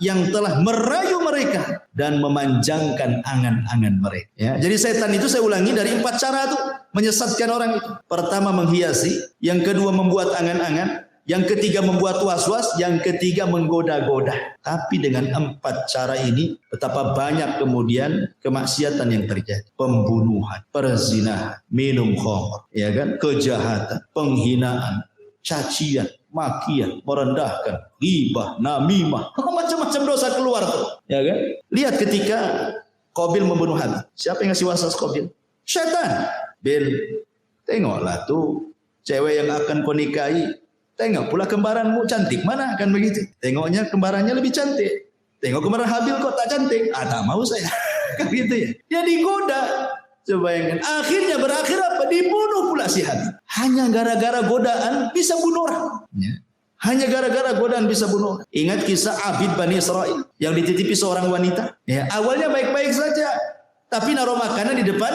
yang telah merayu mereka dan memanjangkan angan-angan mereka. Ya, jadi setan itu saya ulangi dari 4 cara tuh menyesatkan orang itu. Pertama menghiasi, yang kedua membuat angan-angan, yang ketiga membuat was-was, yang ketiga menggoda-goda. Tapi dengan 4 cara ini betapa banyak kemudian kemaksiatan yang terjadi. Pembunuhan, perzinahan, minum khamr, ya kan? Kejahatan, penghinaan, cacian, makian, merendahkan, ghibah, namimah, macam-macam dosa keluar tuh, ya kan? Lihat ketika Qabil membunuh Habil. Siapa yang ngasih waswas Qabil? Syaitan. Bil, tengoklah tuh cewek yang akan kau nikahi, tengok pula kembaranmu cantik, mana akan begitu? Tengoknya kembarannya lebih cantik. Tengok kembaran Habil kok tak cantik. Tak mau saya. Kan gitu ya. Dia digoda. Coba bayangkan. Akhirnya berakhir apa? Dibunuh pula si Habil. Hanya gara-gara godaan bisa bunuh orang. Ya. Hanya gara-gara godaan bisa bunuh orang. Ingat kisah Abid Bani Israel yang dititipi seorang wanita. Ya, awalnya baik-baik saja. Tapi naruh makanan di depan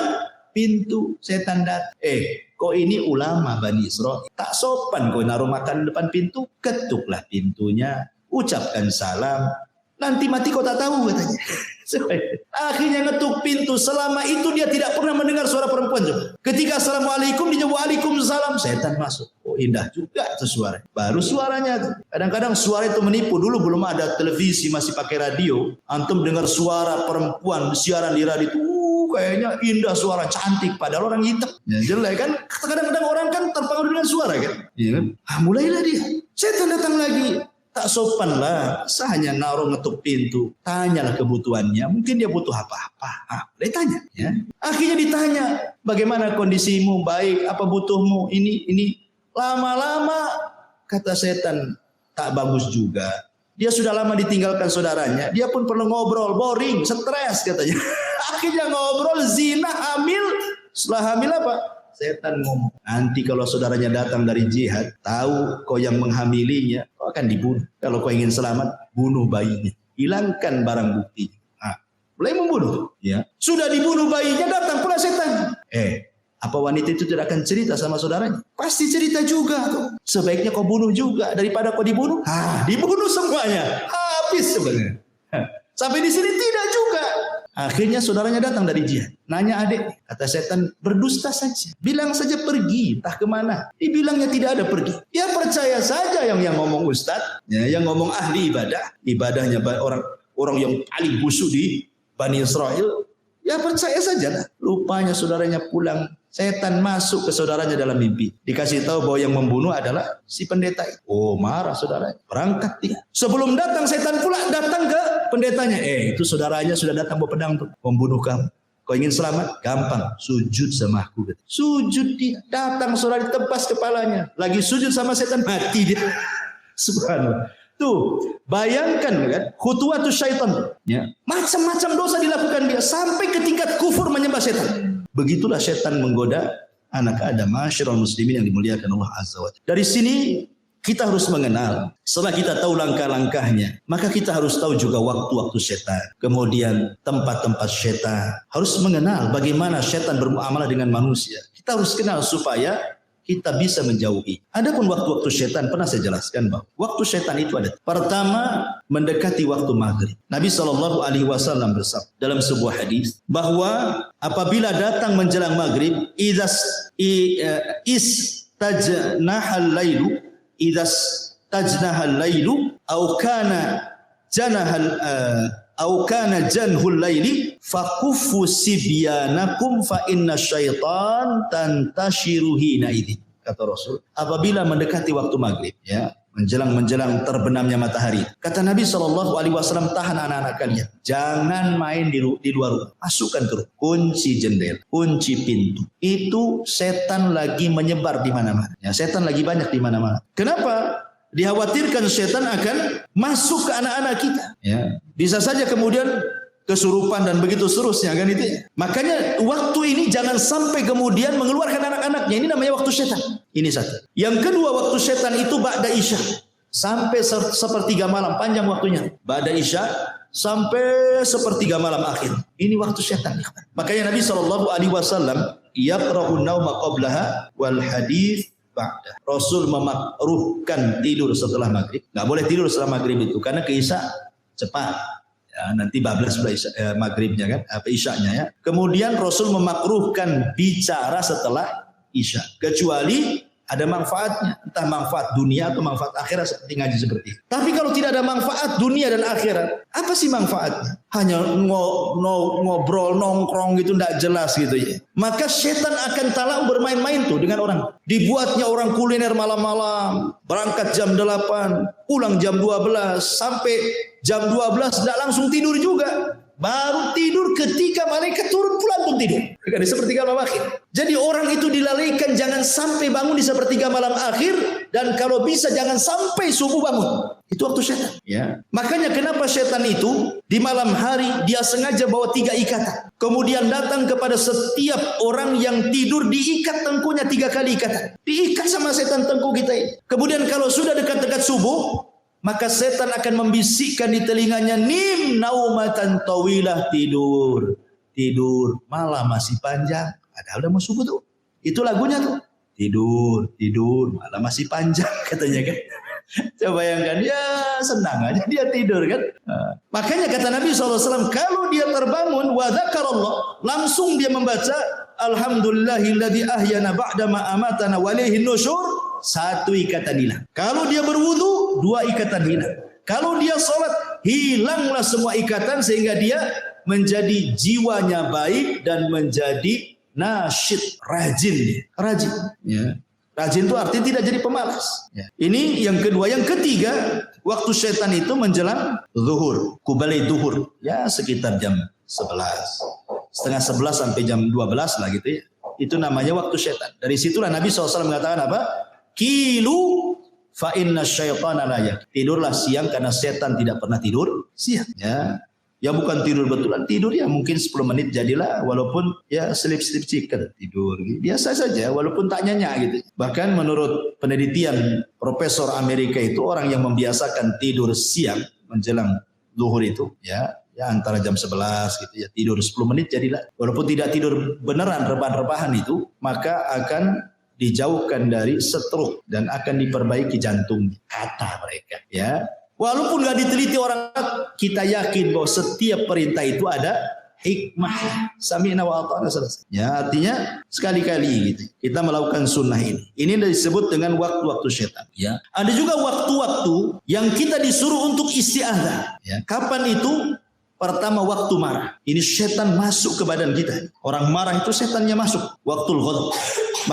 pintu, setan datang. Kok ini ulama Bani Israel? Tak sopan kau naruh makan depan pintu. Ketuklah pintunya. Ucapkan salam. Nanti mati kau tak tahu katanya. Akhirnya ngetuk pintu. Selama itu dia tidak pernah mendengar suara perempuan. Ketika assalamualaikum dia waalaikumsalam. Setan masuk. Oh indah juga itu suara. Baru suaranya. Kadang-kadang suara itu menipu. Dulu belum ada televisi, masih pakai radio. Antum dengar suara perempuan siaran di radio itu. Kayaknya indah, suara cantik, padahal orang hitam. Ya, jelek kan? Kadang-kadang orang kan terpengaruh dengan suara kan? Iya kan? Mulailah dia. Setan datang lagi. Tak sopan lah. Hanya naruh ngetuk pintu. Tanyalah kebutuhannya. Mungkin dia butuh apa-apa. Dia tanya. Ya. Akhirnya ditanya. Bagaimana kondisimu? Baik. Apa butuhmu? Ini. Lama-lama kata setan. Tak bagus juga. Dia sudah lama ditinggalkan saudaranya. Dia pun perlu ngobrol. Boring. Stres katanya. Akhirnya ngobrol, zina, hamil. Setelah hamil apa? Setan ngomong. Nanti kalau saudaranya datang dari jihad, tahu kau yang menghamilinya, kau akan dibunuh. Kalau kau ingin selamat, bunuh bayinya. Hilangkan barang bukti. Mulai membunuh tuh. Ya. Sudah dibunuh bayinya, datang pula setan. Apa wanita itu tidak akan cerita sama saudaranya? Pasti cerita juga tuh. Sebaiknya kau bunuh juga daripada kau dibunuh. Dibunuh semuanya. Habis sebenarnya. Sampai di sini tidak juga. Akhirnya saudaranya datang dari jihad. Nanya adik. Kata setan, berdusta saja. Bilang saja pergi. Entah kemana. Dibilangnya tidak ada pergi. Ya percaya saja yang ngomong ustaz. Ya, yang ngomong ahli ibadah. Ibadahnya orang yang paling khusyuk di Bani Israel. Ya percaya saja. Rupanya saudaranya pulang. Setan masuk ke saudaranya dalam mimpi. Dikasih tahu bahwa yang membunuh adalah si pendeta. Oh marah saudaranya. Berangkat dia. Sebelum datang setan pula datang ke pendetanya. Itu saudaranya sudah datang bawa pedang tuh. Membunuh kamu. Kau ingin selamat? Gampang. Sujud sama aku. Sujud dia. Datang saudara ditebas kepalanya. Lagi sujud sama setan mati dia. Subhanallah. Tuh, bayangkan kan, khutuwatus syaitan. Ya. Macam-macam dosa dilakukan dia sampai ke tingkat kufur menyembah setan. Begitulah setan menggoda anak Adam. Masyarul muslimin yang dimuliakan Allah Azza wa Jalla. Dari sini kita harus mengenal. Setelah kita tahu langkah-langkahnya, maka kita harus tahu juga waktu-waktu setan. Kemudian tempat-tempat setan. Harus mengenal bagaimana setan bermuamalah dengan manusia. Kita harus kenal supaya kita bisa menjauhi. Adapun waktu-waktu setan pernah saya jelaskan bahwa waktu setan itu ada. Pertama, mendekati waktu maghrib. Nabi SAW bersabda dalam sebuah hadis bahwa apabila datang menjelang maghrib, istajnahal lailu au kana janhul laili fakuffu sibyanakum fa inna syaitan tantashiru hina idzin, kata Rasul. Apabila mendekati waktu maghrib, ya, menjelang terbenamnya matahari, kata Nabi SAW, tahan anak-anak kalian, jangan main di luar rumah, masukkan ke rumah, kunci jendela, kunci pintu. Itu setan lagi menyebar di mana-mana, ya, setan lagi banyak di mana-mana. Kenapa? Dikhawatirkan setan akan masuk ke anak-anak kita, ya. Bisa saja kemudian kesurupan dan begitu seterusnya, kan itu. Makanya waktu ini jangan sampai kemudian mengeluarkan anak-anaknya. Ini namanya waktu setan. Ini satu. Yang kedua, waktu setan itu ba'da isya sampai sepertiga malam, panjang waktunya. Ba'da isya sampai sepertiga malam akhir. Ini waktu setan. Makanya Nabi SAW yaqra'un nauma qablaha wal hadits ba'da. Rasul memakruhkan tidur setelah maghrib. Nggak boleh tidur setelah maghrib itu karena ke isya cepat. Ya, nanti bablas maghribnya kan, isyanya ya. Kemudian Rasul memakruhkan bicara setelah isya, kecuali ada manfaatnya, entah manfaat dunia atau manfaat akhirat seperti ngaji seperti ini. Tapi kalau tidak ada manfaat dunia dan akhirat, apa sih manfaatnya? Hanya ngobrol, nongkrong gitu, tidak jelas gitu ya. Maka setan akan talang bermain-main tuh dengan orang. Dibuatnya orang kuliner malam-malam, berangkat jam 8, pulang jam 12, sampai jam 12 tidak langsung tidur juga. Baru tidur ketika malaikat turun pulang pun tidur. Di sepertiga malam akhir. Jadi orang itu dilalaikan jangan sampai bangun di sepertiga malam akhir, dan kalau bisa jangan sampai subuh bangun. Itu waktu setan. Ya. Makanya kenapa setan itu di malam hari dia sengaja bawa 3 ikatan. Kemudian datang kepada setiap orang yang tidur, diikat tengkunya 3 kali ikatan. Diikat sama setan tengku kita ini. Kemudian kalau sudah dekat-dekat subuh, maka setan akan membisikkan di telinganya, nim naumatan tawilah, tidur, malam masih panjang. Padahal udah mau subuh tuh. Itu lagunya tuh. Tidur, malam masih panjang katanya kan. Coba bayangkan, ya senang aja dia tidur kan. Makanya kata Nabi SAW, kalau dia terbangun, wa dzakarallah, langsung dia membaca, alhamdulillahilladzi ahyana ba'dama amatana wa ilaihin nusyur. 1 ikatan hilang. Kalau dia berwudu, 2 ikatan hilang. Kalau dia sholat, hilanglah semua ikatan sehingga dia menjadi jiwanya baik dan menjadi nasyid, rajin. Ya. Rajin itu artinya tidak jadi pemalas. Ya. Ini yang kedua. Yang ketiga, waktu setan itu menjelang zuhur, kubalai zuhur, ya sekitar jam 11, setengah 11 sampai jam 12 lah gitu ya. Itu namanya waktu setan. Dari situlah Nabi SAW mengatakan apa? Kilu fa inna syaitana la yak. Tidurlah siang karena setan tidak pernah tidur siang. Ya. Ya bukan tidur betulan, tidur ya mungkin 10 menit jadilah, walaupun ya sleep chicken, tidur biasa saja walaupun tak nyenyak gitu. Bahkan menurut penelitian Profesor Amerika itu, orang yang membiasakan tidur siang menjelang zuhur itu ya antara jam 11 gitu ya, tidur 10 menit jadilah, walaupun tidak tidur beneran rebahan-rebahan itu, maka akan dijauhkan dari stroke dan akan diperbaiki jantung, kata mereka ya. Walaupun nggak diteliti orang, kita yakin bahwa setiap perintah itu ada hikmah. Sami'na wa ata'na, selesai. Ya, artinya sekali-kali gitu kita melakukan sunnah ini. Ini disebut dengan waktu-waktu setan. Ya. Ada juga waktu-waktu yang kita disuruh untuk isti'adzah. Ya. Kapan itu? Pertama, waktu marah. Ini setan masuk ke badan kita. Orang marah itu setannya masuk. Waktul ghadab.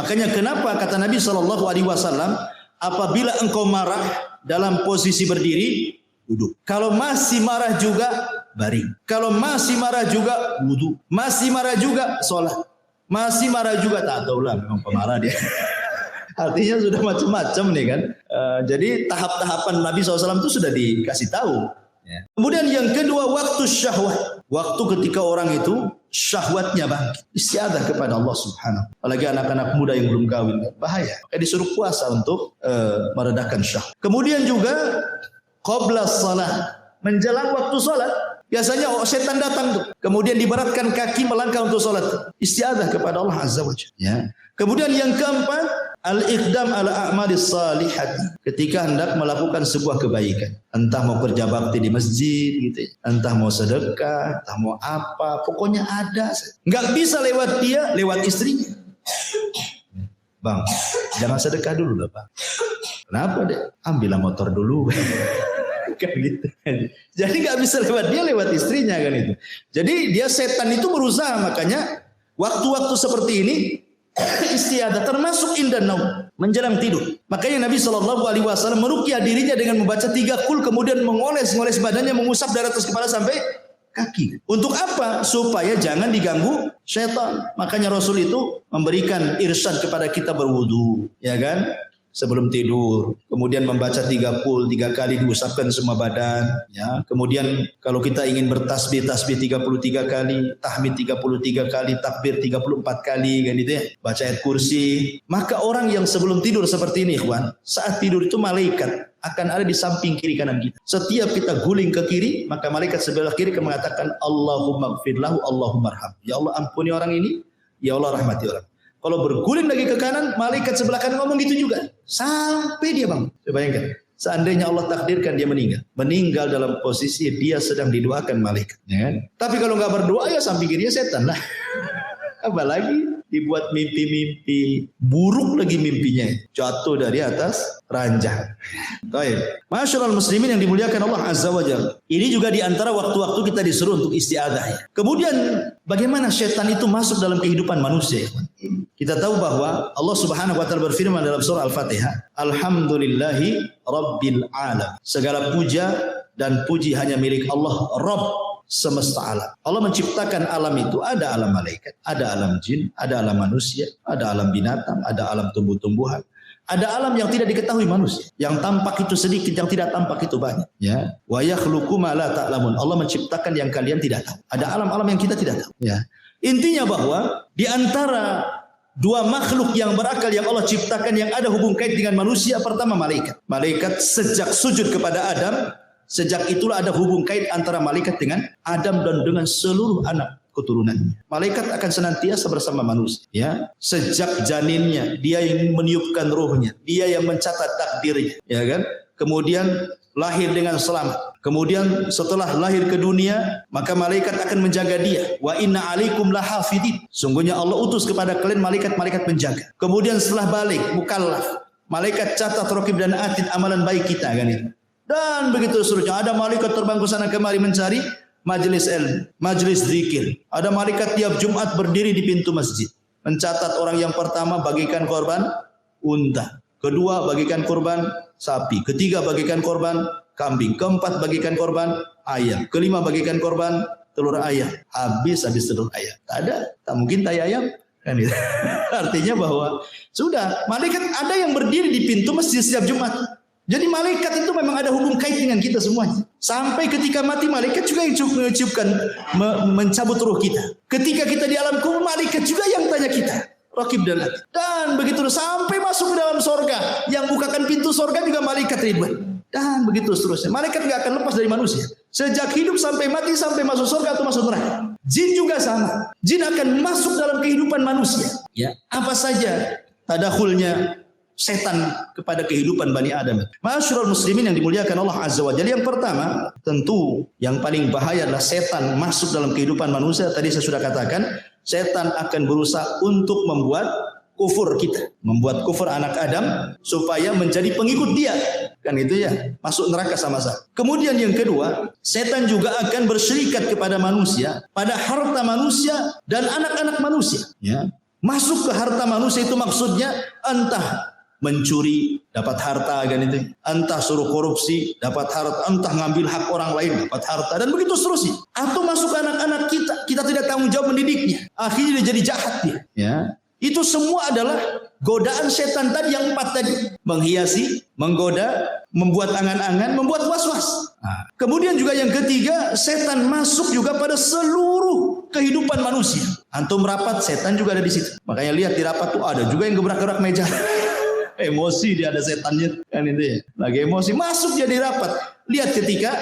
Makanya kenapa kata Nabi SAW, apabila engkau marah dalam posisi berdiri, duduk. Kalau masih marah juga, baring. Kalau masih marah juga, wudu. Masih marah juga, sholat. Masih marah juga, tak tahu lah, memang pemarah dia. Artinya sudah macam-macam nih kan. Jadi tahap-tahapan Nabi SAW itu sudah dikasih tahu. Ya. Kemudian yang kedua, waktu syahwat. Waktu ketika orang itu syahwatnya bangkit, istiadah kepada Allah Subhanahu. Apalagi anak-anak muda yang belum kawin, bahaya. Maka disuruh puasa untuk meredakan syahwat. Kemudian juga qabla salat, menjelang waktu salat. Biasanya setan datang tuh. Kemudian diberatkan kaki melangkah untuk salat. Istiadah kepada Allah Azza wa Jalla. Ya. Kemudian yang keempat, Al-iqdam ala a'malis salihati, ketika hendak melakukan sebuah kebaikan, entah mau kerja bakti di masjid gitu ya, entah mau sedekah, entah mau apa, pokoknya ada. Enggak bisa lewat dia, lewat istrinya. Bang, jangan sedekah dulu lah Bang. Kenapa deh? Ambillah motor dulu. Kan gitu. Jadi nggak bisa lewat dia, lewat istrinya kan itu. Jadi dia setan itu berusaha, makanya waktu-waktu seperti ini istiadah termasuk indah naum, menjelang tidur. Makanya Nabi SAW meruqyah dirinya dengan membaca 3 qul, kemudian mengoles-ngoles badannya, mengusap dari atas kepala sampai kaki. Untuk apa? Supaya jangan diganggu setan. Makanya Rasul itu memberikan irsyad kepada kita berwudu, ya kan? Sebelum tidur, kemudian membaca 3 qul, 3 kali diusapkan semua badan, ya. Kemudian kalau kita ingin bertasbih, tasbih 33 kali, tahmid 33 kali, takbir 34 kali, kan itu ya. Baca ayat kursi. Maka orang yang sebelum tidur seperti ini, ikhwan, saat tidur itu malaikat akan ada di samping kiri kanan kita. Setiap kita guling ke kiri, maka malaikat sebelah kiri akan mengatakan Allahumma gfirlahu, Allahumma arham. Ya Allah ampuni orang ini, ya Allah rahmati orang. Kalau berguling lagi ke kanan, malaikat sebelah kanan ngomong gitu juga. Sampai dia bangun. Coba bayangkan. Seandainya Allah takdirkan dia meninggal. Meninggal dalam posisi dia sedang didoakan malaikat. Ya kan? Tapi kalau nggak berdoa ya samping kirinya setan lah. Apalagi dibuat mimpi-mimpi. Buruk lagi mimpinya. Jatuh dari atas ranjang. Baik. Masyaallah muslimin yang dimuliakan Allah Azza wa Jalla. Ini juga diantara waktu-waktu kita disuruh untuk istiadah. Kemudian bagaimana setan itu masuk dalam kehidupan manusia? Kita tahu bahwa Allah Subhanahu wa taala berfirman dalam surah Al-Fatihah, Alhamdulillahi Rabbil Alam. Segala puja dan puji hanya milik Allah, Rabb semesta alam. Allah menciptakan alam itu, ada alam malaikat, ada alam jin, ada alam manusia, ada alam binatang, ada alam tumbuh-tumbuhan. Ada alam yang tidak diketahui manusia. Yang tampak itu sedikit, yang tidak tampak itu banyak. Ya. Wa yakhluqu ma la ta'lamun. Allah menciptakan yang kalian tidak tahu. Ada alam-alam yang kita tidak tahu. Ya. Intinya bahwa di antara dua makhluk yang berakal yang Allah ciptakan yang ada hubung kait dengan manusia, pertama malaikat. Malaikat sejak sujud kepada Adam, sejak itulah ada hubung kait antara malaikat dengan Adam dan dengan seluruh anak keturunannya. Malaikat akan senantiasa bersama manusia, ya. Sejak janinnya, dia yang meniupkan ruhnya, dia yang mencatat takdirnya, ya kan? Kemudian lahir dengan selamat. Kemudian setelah lahir ke dunia, maka malaikat akan menjaga dia. Wa inna alaikum lahafidin. Sungguhnya Allah utus kepada kalian malaikat-malaikat penjaga. Kemudian setelah balik, mukallaf, malaikat catat, raqib dan atid amalan baik kita, kan itu. Dan begitu seterusnya. Ada malaikat terbang ke sana kemari mencari majelis ilmu, majelis zikir. Ada malaikat tiap Jumat berdiri di pintu masjid, mencatat orang yang pertama bagikan korban unta, kedua bagikan korban sapi, ketiga bagikan korban kambing, keempat bagikan korban ayam, kelima bagikan korban telur ayam. Habis telur ayam. Tak ada, tak mungkin tai ayam. Kan itu. Artinya bahwa sudah malaikat ada yang berdiri di pintu masjid setiap Jumat. Jadi malaikat itu memang ada hubung kait dengan kita semuanya. Sampai ketika mati malaikat juga yang mengucapkan, mencabut ruh kita. Ketika kita di alam kubur malaikat juga yang tanya kita. Raqib dan atid. Dan begitu sampai masuk ke dalam sorga. Yang bukakan pintu sorga juga malaikat ribuan. Dan begitu seterusnya. Malaikat gak akan lepas dari manusia. Sejak hidup sampai mati, sampai masuk sorga atau masuk neraka. Jin juga sama. Jin akan masuk dalam kehidupan manusia. Ya, apa saja tadakhulnya setan kepada kehidupan Bani Adam. Ma'asyiral muslimin yang dimuliakan Allah Azza wa Jalla. Yang pertama, tentu yang paling bahaya adalah setan masuk dalam kehidupan manusia. Tadi saya sudah katakan, setan akan berusaha untuk membuat kufur kita, membuat kufur anak Adam supaya menjadi pengikut dia. Kan itu ya, masuk neraka sama-sama. Kemudian yang kedua, setan juga akan berserikat kepada manusia, pada harta manusia dan anak-anak manusia, ya. Masuk ke harta manusia itu maksudnya entah mencuri dapat harta, kan itu, entah suruh korupsi dapat harta, entah ngambil hak orang lain dapat harta, dan begitu seterusnya. Atau masuk ke anak-anak kita tidak tanggung jawab mendidiknya, akhirnya dia jadi jahat dia. Ya, itu semua adalah godaan setan tadi yang 4 tadi, menghiasi, menggoda, membuat angan-angan, membuat was-was. Nah, kemudian juga yang ketiga, setan masuk juga pada seluruh kehidupan manusia. Antum rapat, setan juga ada di situ. Makanya lihat di rapat tuh ada juga yang gebrak-gebrak meja. Emosi dia, ada setannya, kan itu ya. Lagi emosi masuk jadi rapat. Lihat ketika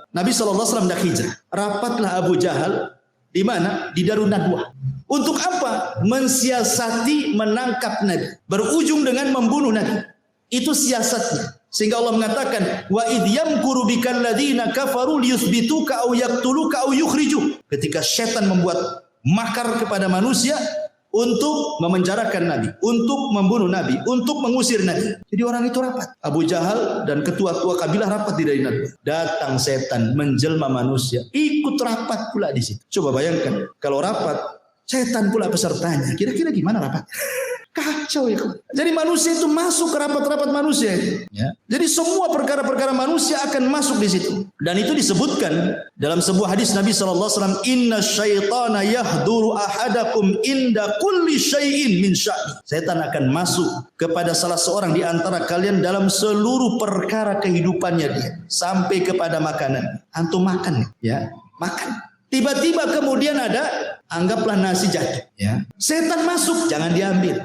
Nabi SAW hendak hijrah, rapatlah Abu Jahal Di mana? Di Darun Nadwah. Untuk apa? Mensiasati menangkap Nabi. Berujung dengan membunuh Nabi. Itu siasatnya. Sehingga Allah mengatakan, wa idh yamkuru bikal ladzina kafaru liyuthbituka aw yaqtuluka aw yukhrijuk. Ketika setan membuat makar kepada manusia untuk memenjarakan Nabi, untuk membunuh Nabi, untuk mengusir Nabi. Jadi orang itu rapat. Abu Jahal dan ketua-ketua kabilah rapat di Darun Nadwah. Datang setan menjelma manusia, ikut rapat pula di situ. Coba bayangkan kalau rapat setan pula pesertanya. Kira-kira gimana rapat? Kacau ya. Jadi manusia itu masuk ke rapat-rapat manusia itu. Ya. Jadi semua perkara-perkara manusia akan masuk di situ. Dan itu disebutkan dalam sebuah hadis Nabi SAW. Inna syaitana yahduru ahadakum inda kulli syai'in min sya'ni. Setan akan masuk kepada salah seorang di antara kalian dalam seluruh perkara kehidupannya dia. Sampai kepada makanan. Antum makan ya. Makan. Tiba-tiba kemudian ada, anggaplah nasi jatuh. Ya. Setan masuk, jangan diambil.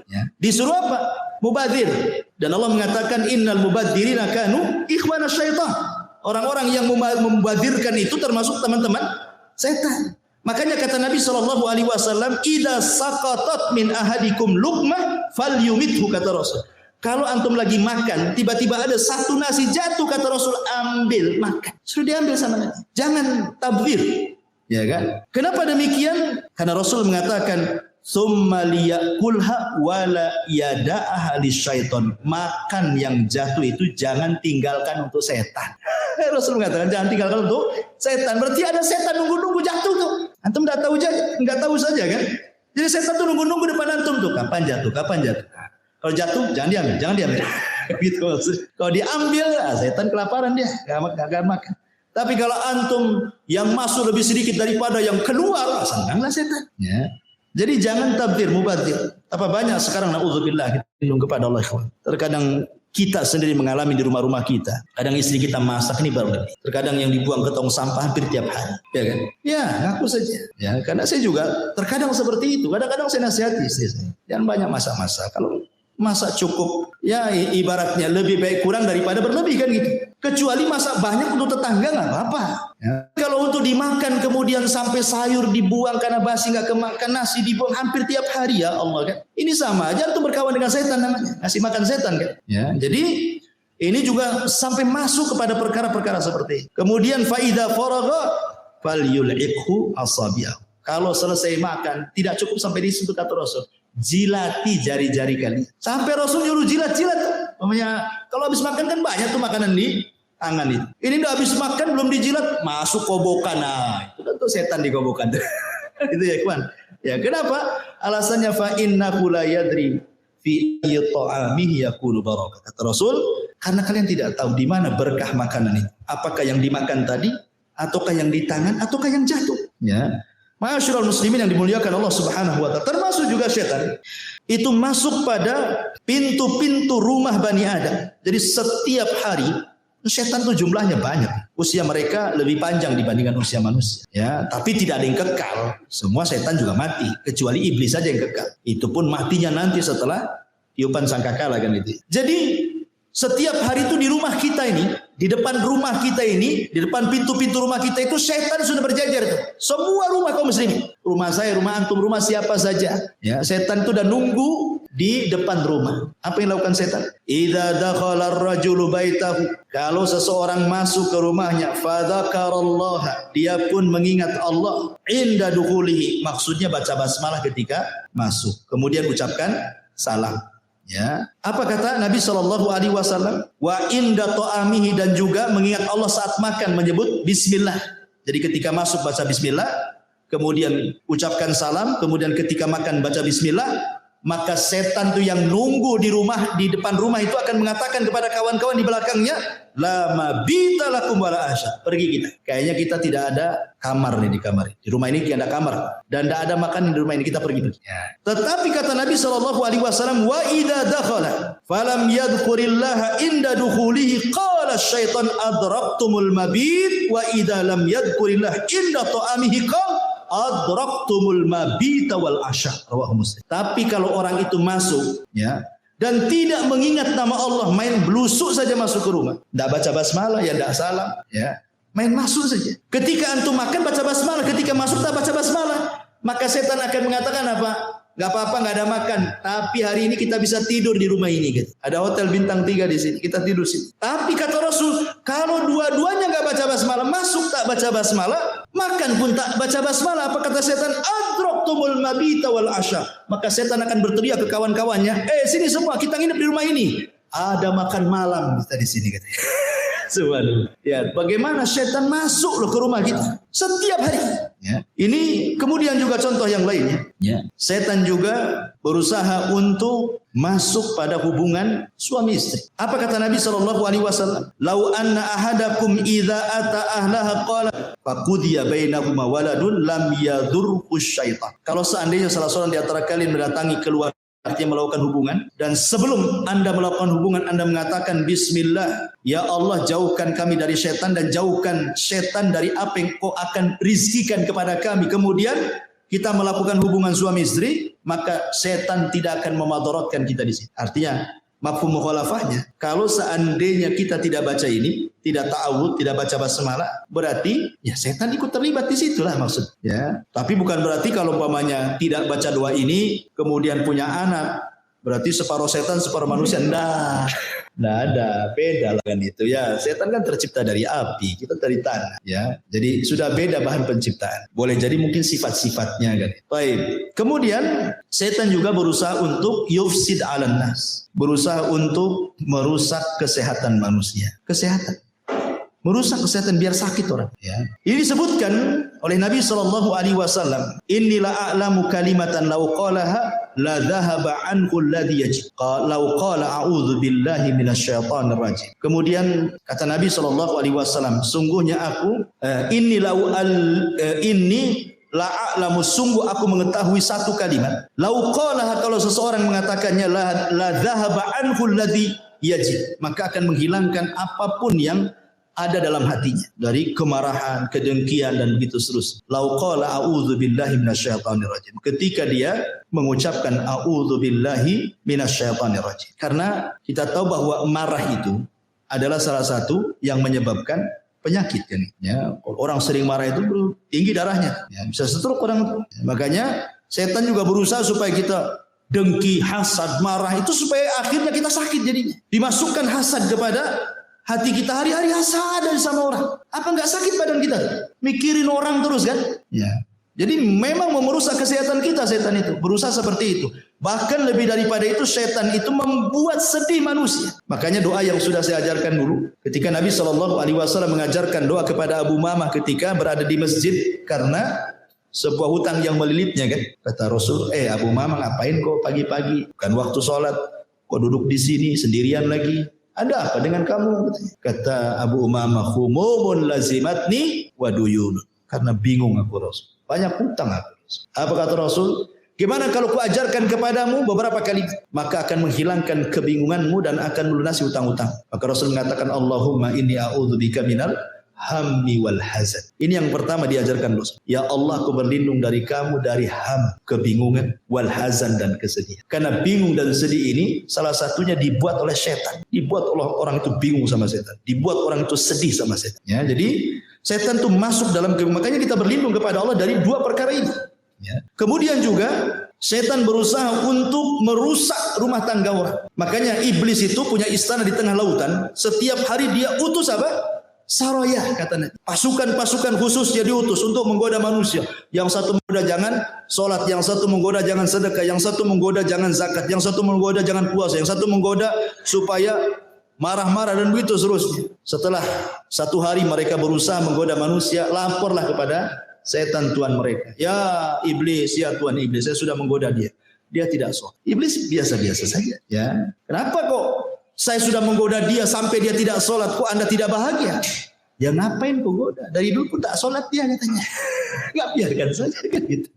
Ya. Disuruh apa? Mubadzir. Dan Allah mengatakan, innal mubadzirina kanu ikhwana syaitan. Orang-orang yang membadzirkan itu termasuk teman-teman setan. Makanya kata Nabi SAW, idza saqatat min ahadikum luqmah falyumithu, kata Rasul. Kalau antum lagi makan, tiba-tiba ada satu nasi jatuh, kata Rasul, ambil, makan. Suruh diambil sama Nabi. Jangan tabdzir. Ya kan? Kenapa demikian? Karena Rasul mengatakan, "Tsumma liyakulha wala yada'aha lisyaiton." Makan yang jatuh itu jangan tinggalkan untuk setan. Rasul mengatakan jangan tinggalkan untuk setan. Berarti ada setan nunggu-nunggu jatuh tuh. Antum enggak tahu saja kan? Jadi setan tuh nunggu-nunggu depan antum tuh, kapan jatuh. Kalau jatuh jangan diambil. Gitu maksud. Kalau diambil, setan kelaparan dia, enggak akan makan. Tapi kalau antum yang masuk lebih sedikit daripada yang keluar, senanglah setan. Ya. Jadi jangan tabdzir, mubadzir. Apa banyak sekarang naudzubillah kita lindung kepada Allah. Terkadang kita sendiri mengalami di rumah-rumah kita. Kadang istri kita masak ini baru lebih. Terkadang yang dibuang ke tong sampah hampir tiap hari. Ya kan? Ya, ngaku saja. Ya, karena saya juga terkadang seperti itu. Kadang-kadang saya nasihati istri saya. Jangan banyak masak-masak. Kalau masak cukup, ya ibaratnya lebih baik kurang daripada berlebih kan gitu. Kecuali masak banyak untuk tetangga nggak apa-apa. Ya. Kalau untuk dimakan kemudian sampai sayur dibuang karena basi nggak kemakan, nasi dibuang hampir tiap hari, ya Allah kan. Ini sama aja untuk berkawan dengan setan namanya, ngasih makan setan kan. Ya, jadi ini juga sampai masuk kepada perkara-perkara seperti ini. Kemudian faida faragha falyul'ibhu asabi'ahu. Kalau selesai makan tidak cukup sampai di situ, kata Rasul. Jilati jari-jari kalian. Sampai Rasul nyuruh jilat-jilat. Namanya kalau habis makan kan banyak tuh makanan di tangan itu. Ini udah habis makan belum dijilat, masuk kobokan. Nah, itu kan tuh setan di kobokan. Itu ya, kawan. Ya, kenapa? Alasannya fa innahu la yadri fi ta'amihi yakunu barakah. Kata Rasul, karena kalian tidak tahu di mana berkah makanan itu. Apakah yang dimakan tadi, ataukah yang di tangan, ataukah yang jatuh. Ya. Ma'asyiral muslimin yang dimuliakan Allah Subhanahu wa taala, termasuk juga setan itu masuk pada pintu-pintu rumah Bani Adam. Jadi setiap hari setan itu jumlahnya banyak. Usia mereka lebih panjang dibandingkan usia manusia. Ya, tapi tidak ada yang kekal. Semua setan juga mati, kecuali iblis saja yang kekal. Itu pun matinya nanti setelah tiupan sangkakala kan itu. Jadi setiap hari itu di rumah kita ini, di depan rumah kita ini, di depan pintu-pintu rumah kita itu setan sudah berjajar tuh. Semua rumah kaum muslimin. Rumah saya, rumah antum, rumah siapa saja. Ya, setan itu udah nunggu di depan rumah. Apa yang dilakukan setan? Idza dakhala ar-rajulu baitahu. Kalau seseorang masuk ke rumahnya, fadzakarallaha, dia pun mengingat Allah. Inda dukhulihi, maksudnya baca basmalah ketika masuk. Kemudian ucapkan salam. Ya, apa kata Nabi SAW? Wa inda ta'amihi, dan juga mengingat Allah saat makan menyebut bismillah. Jadi ketika masuk baca bismillah, kemudian ucapkan salam, kemudian ketika makan baca bismillah, maka setan tuh yang nunggu di rumah, di depan rumah itu akan mengatakan kepada kawan-kawan di belakangnya, la mabita lakum wala asya. Pergi kita. Kayaknya kita tidak ada kamar nih di kamar. Di rumah ini tidak ada kamar dan tidak ada makan di rumah ini, kita pergi. Ya. Tetapi kata Nabi SAW, wa idza dakhala falam yadhkurillaha inda dukhulihi qala syaitan adraktumul mabit wa idza lam yadhkurillah inda ta'amihi qala adraktumul mabita wal asya. Rawahu Muslim. Tapi kalau orang itu masuk, ya, dan tidak mengingat nama Allah, main blusuk saja masuk ke rumah, tidak baca basmalah, ya tidak salam, ya, Main masuk saja. Ketika antum makan baca basmalah, ketika masuk tak baca basmalah, maka setan akan mengatakan apa? Gak apa-apa, gak ada makan. Tapi hari ini kita bisa tidur di rumah ini. Gitu. Ada hotel bintang 3 di sini. Kita tidur sini. Tapi kata Rasul, kalau dua-duanya gak baca basmalah, masuk tak baca basmalah, makan pun tak baca basmalah. Apa kata setan? Adraktumul mabita wal asya. Maka setan akan berteriak ke kawan-kawannya. Sini semua, kita nginep di rumah ini. Ada makan malam kita di sini katanya. Subhanallah. Ya, bagaimana setan masuk loh ke rumah kita setiap hari. Ya. Ini kemudian juga contoh yang lainnya. Ya. Setan juga berusaha untuk masuk pada hubungan suami istri. Apa kata Nabi SAW? Lau anna ahadakum idza ata ahlaha qala faqudiya bainahuma waladun lam yadurhu syaitan. Kalau seandainya salah seorang di antara kalian mendatangi keluarga, artinya melakukan hubungan, dan sebelum anda melakukan hubungan anda mengatakan bismillah, ya Allah jauhkan kami dari setan dan jauhkan setan dari apa yang kau akan rizkikan kepada kami, kemudian kita melakukan hubungan suami istri, maka setan tidak akan memadaratkan kita di sini. Artinya mafhum mukhalafahnya, kalau seandainya kita tidak baca ini, tidak ta'awud, tidak baca basmalah, berarti ya setan ikut terlibat di situlah maksud. Ya, tapi bukan berarti kalau umpamanya tidak baca doa ini kemudian punya anak, berarti separuh setan separuh manusia. Nggak ada, beda lah kan itu. Ya, setan kan tercipta dari api, kita dari tanah. Ya, jadi sudah beda bahan penciptaan. Boleh jadi mungkin sifat-sifatnya kan. Baik. Kemudian setan juga berusaha untuk yufsid 'alan nas, berusaha untuk merusak kesehatan manusia. Kesehatan. Merusak kesehatan biar sakit orang. Ya. Ini disebutkan oleh Nabi SAW. Innila a'lamu kalimatan law qalaha la dhahaba anhu alladhi yajid. Law qala a'udzu billahi minasyaitonir rajim. Kemudian kata Nabi SAW, sungguhnya aku inni la'alamu, sungguh aku mengetahui satu kalimat. Lau qalaha, kalau seseorang mengatakannya, la dhahaba anhu alladhi yajid, maka akan menghilangkan apapun yang ada dalam hatinya dari kemarahan, kedengkian dan begitu seterusnya. Lau qala a'udzu billahi minasyaitonir rajim. Ketika dia mengucapkan a'udzu billahi minasyaitonir rajim. Karena kita tahu bahwa marah itu adalah salah satu yang menyebabkan penyakit kan. Ya, orang sering marah itu tinggi darahnya, ya, bisa stroke orang itu. Makanya setan juga berusaha supaya kita dengki, hasad, marah itu supaya akhirnya kita sakit jadinya. Dimasukkan hasad kepada hati kita, hari-hari hasad sama orang. Apa enggak sakit badan kita? Mikirin orang terus kan? Ya. Jadi memang merusak kesehatan kita setan itu. Berusaha seperti itu. Bahkan lebih daripada itu setan itu membuat sedih manusia. Makanya doa yang sudah saya ajarkan dulu. Ketika Nabi SAW mengajarkan doa kepada Abu Umamah ketika berada di masjid karena sebuah hutang yang melilitnya kan. Kata Rasul, Abu Umamah ngapain kok pagi-pagi? Bukan waktu sholat. Kok duduk di sini sendirian lagi? Ada apa dengan kamu? Kata Abu Umamah, khumumun lazimatni wa duyun. Karena bingung aku Rasul. Banyak hutang aku. Apa kata Rasul? Gimana kalau ku ajarkan kepadamu beberapa kali, maka akan menghilangkan kebingunganmu dan akan melunasi hutang-hutang. Maka Rasul mengatakan, Allahumma inni a'udzubika minal hammi wal hazan. Ini yang pertama diajarkan Rasul. Ya Allah, aku berlindung dari kamu dari ham, kebingungan, wal hazan, dan kesedihan. Karena bingung dan sedih ini salah satunya dibuat oleh setan. Dibuat oleh orang itu bingung sama setan. Dibuat orang itu sedih sama setan. Ya, jadi setan itu masuk dalam kebingungan. Makanya kita berlindung kepada Allah dari dua perkara ini. Ya. Kemudian juga setan berusaha untuk merusak rumah tangga orang. Makanya iblis itu punya istana di tengah lautan. Setiap hari dia utus apa? Saraya katanya. Pasukan-pasukan khusus dia diutus untuk menggoda manusia. Yang satu menggoda jangan sholat, yang satu menggoda jangan sedekah, yang satu menggoda jangan zakat, yang satu menggoda jangan puasa, yang satu menggoda supaya marah-marah dan begitu seterusnya. Setelah satu hari mereka berusaha menggoda manusia, laporlah kepada setan tuan mereka. Ya iblis, ya tuan iblis, saya sudah menggoda dia. Dia tidak sholat. Iblis biasa-biasa saja. Ya, kenapa kok saya sudah menggoda dia sampai dia tidak sholat, kok Anda tidak bahagia? Ya ngapain kau goda? Dari dulu pun tak sholat dia katanya. Nggak, biarkan saja kan gitu.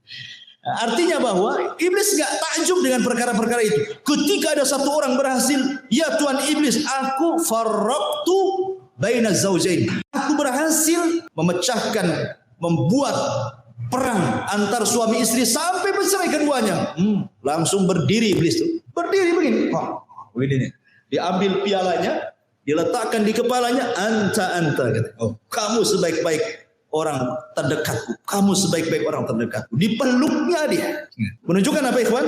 Artinya bahwa iblis nggak takjub dengan perkara-perkara itu. Ketika ada satu orang berhasil, ya Tuhan iblis, aku farraqtu baina zaujain. Aku berhasil memecahkan, membuat perang antar suami istri sampai bercerai keduanya. Langsung berdiri iblis itu. Berdiri begini. Begini nih. Diambil pialanya, Diletakkan di kepalanya, anta. Oh, kamu sebaik-baik orang terdekatku. Kamu sebaik-baik orang terdekatku. Dipeluknya dia. Menunjukkan apa ikhwan?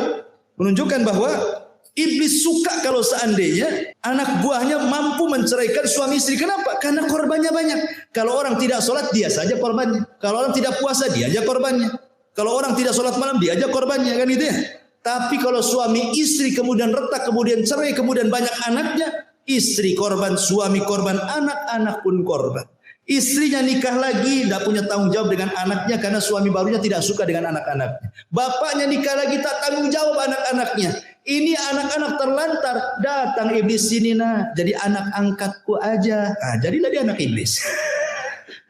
Menunjukkan bahwa iblis suka kalau seandainya anak buahnya mampu menceraikan suami istri. Kenapa? Karena korbannya banyak. Kalau orang tidak sholat, dia saja korbannya. Kalau orang tidak puasa, dia aja korbannya. Kalau orang tidak sholat malam, dia aja korbannya. Kan gitu ya. Tapi kalau suami istri kemudian retak, kemudian cerai, kemudian banyak anaknya, istri korban, suami korban, anak-anak pun korban. Istrinya nikah lagi, tidak punya tanggung jawab dengan anaknya karena suami barunya tidak suka dengan anak-anaknya. Bapaknya nikah lagi, tak tanggung jawab anak-anaknya. Ini anak-anak terlantar, datang iblis sini jadi anak angkatku aja. Jadilah dia anak iblis.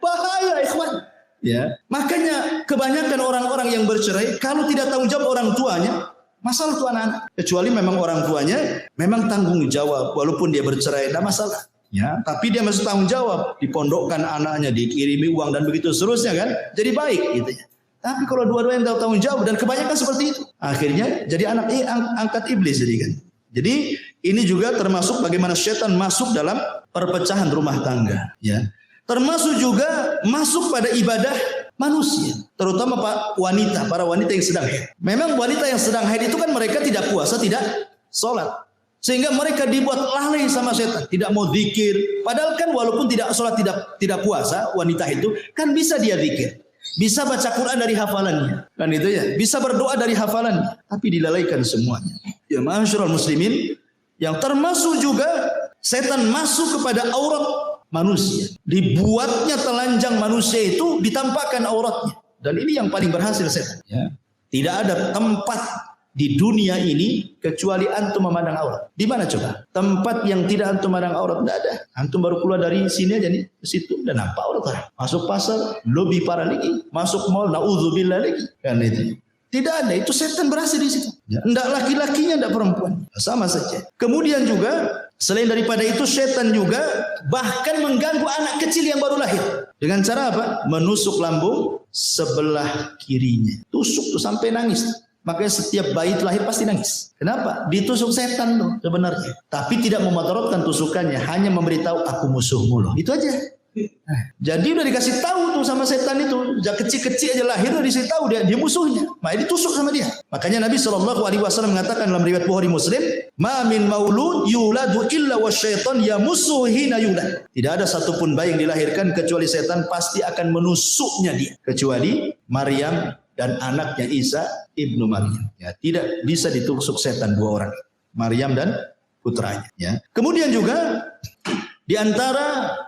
Bahaya ikhwan. Ya, makanya kebanyakan orang-orang yang bercerai kalau tidak tanggung jawab orang tuanya, masalah tuh anak-anak. Kecuali memang orang tuanya memang tanggung jawab, walaupun dia bercerai, tidak masalah. Ya, tapi dia masih tanggung jawab, dipondokkan anaknya, dikirimi uang dan begitu seterusnya kan, jadi baik gitu ya. Tapi kalau dua-duanya tidak tanggung jawab dan kebanyakan seperti itu, akhirnya jadi anak angkat iblis jadi kan. Jadi ini juga termasuk bagaimana setan masuk dalam perpecahan rumah tangga. Ya, termasuk juga masuk pada ibadah manusia, terutama para wanita yang sedang haid. Memang wanita yang sedang haid itu kan mereka tidak puasa, tidak sholat. Sehingga mereka dibuat lalai sama setan, tidak mau zikir. Padahal kan walaupun tidak sholat, tidak puasa, wanita itu kan bisa dia zikir, bisa baca Quran dari hafalannya, kan itu ya, bisa berdoa dari hafalannya, tapi dilalaikan semuanya. Ya ma'asyiral muslimin, yang termasuk juga setan masuk kepada aurat manusia, dibuatnya telanjang manusia itu ditampakkan auratnya, dan ini yang paling berhasil setan. Ya. Tidak ada tempat di dunia ini kecuali antum memandang aurat. Di mana coba? Tempat yang tidak antum memandang aurat tidak ada. Antum baru keluar dari sini aja nih, ke situ udah nampak aurat. Masuk pasar lebih parah lagi. Masuk mall naudzubillah lagi. Kan itu. Tidak ada, itu setan berhasil di situ. Enggak laki-lakinya, enggak perempuan. Sama saja. Kemudian juga selain daripada itu setan juga bahkan mengganggu anak kecil yang baru lahir. Dengan cara apa? Menusuk lambung sebelah kirinya. Tusuk tuh sampai nangis. Makanya setiap bayi lahir pasti nangis. Kenapa? Ditusuk setan loh sebenarnya. Tapi tidak memudaratkan tusukannya, hanya memberitahu aku musuhmu loh. Itu aja. Jadi udah dikasih tahu tuh sama setan itu. Sejak kecil-kecil aja lahir udah dikasih tahu dia musuhnya. Makanya ditusuk sama dia. Makanya Nabi SAW mengatakan dalam riwayat Bukhari Muslim, "Ma min maulud yuladu illa wasyaitan yamussuhu hina yulad." Tidak ada satupun bayi yang dilahirkan kecuali setan pasti akan menusuknya dia. Kecuali Maryam dan anaknya Isa ibnu Maryam. Ya, tidak bisa ditusuk setan dua orang, Maryam dan putranya. Ya. Kemudian juga di antara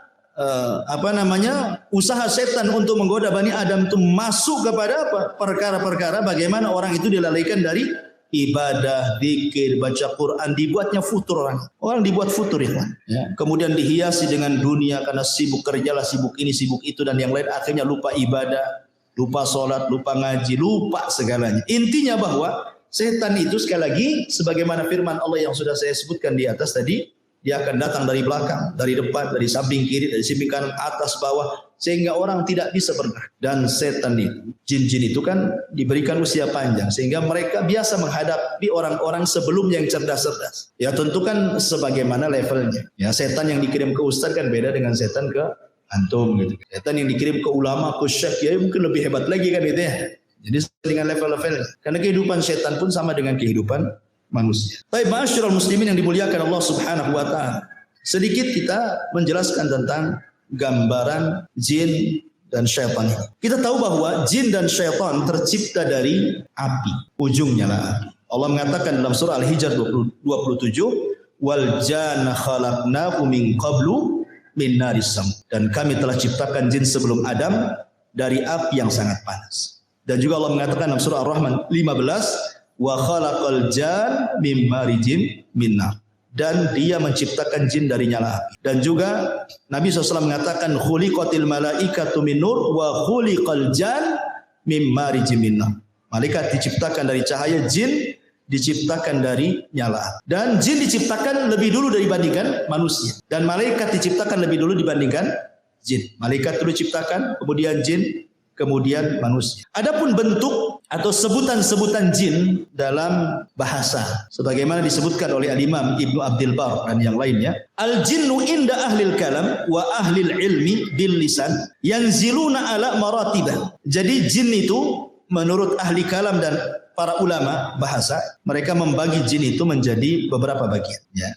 usaha setan untuk menggoda Bani Adam itu masuk kepada apa? Perkara-perkara bagaimana orang itu dilalaikan dari ibadah, zikir, baca Quran, dibuatnya futur orang. Orang dibuat futur ya. Kemudian dihiasi dengan dunia karena sibuk kerjalah, sibuk ini, sibuk itu dan yang lain, akhirnya lupa ibadah, lupa sholat, lupa ngaji, lupa segalanya. Intinya bahwa setan itu sekali lagi sebagaimana firman Allah yang sudah saya sebutkan di atas tadi, dia akan datang dari belakang, dari depan, dari samping kiri, dari samping kanan, atas, bawah, sehingga orang tidak bisa bergerak. Dan setan itu, jin-jin itu kan diberikan usia panjang, sehingga mereka biasa menghadapi orang-orang sebelumnya yang cerdas-cerdas. Ya tentu kan sebagaimana levelnya. Ya setan yang dikirim ke ustaz kan beda dengan setan ke antum gitu. Setan yang dikirim ke ulama, ke syekh, ya mungkin lebih hebat lagi kan gitu ya. Jadi dengan level-levelnya. Karena kehidupan setan pun sama dengan kehidupan manusia. Baik, ma'asyiral muslimin yang dimuliakan Allah Subhanahu wa taala. Sedikit kita menjelaskan tentang gambaran jin dan syaitan. Kita tahu bahwa jin dan syaitan tercipta dari api. Ujungnya lah api. Allah mengatakan dalam surah Al-Hijr 27, "Wal janna khalaqnahu min qablu min naris sam." Dan kami telah ciptakan jin sebelum Adam dari api yang sangat panas. Dan juga Allah mengatakan dalam surah Ar-Rahman 15, "Wa khalaqal jan mim marijim min nar." Dan dia menciptakan jin dari nyala api. Dan juga Nabi SAW mengatakan, "Khuliqatil malaikatu min nur wa khuliqal jan mim marijim min nar." Malaikat diciptakan dari cahaya, jin diciptakan dari nyala api. Dan jin diciptakan lebih dulu dibandingkan manusia. Dan malaikat diciptakan lebih dulu dibandingkan jin. Malaikat dulu diciptakan, kemudian jin, kemudian manusia. Adapun bentuk atau sebutan-sebutan jin dalam bahasa sebagaimana disebutkan oleh Al-Imam Ibnu Abdul Bar dan yang lainnya. Al-jinnu inda ahlil kalam wa ahlil ilmi bil lisan yanziluna ala maratibah. Jadi jin itu menurut ahli kalam dan para ulama bahasa, mereka membagi jin itu menjadi beberapa bagian, ya.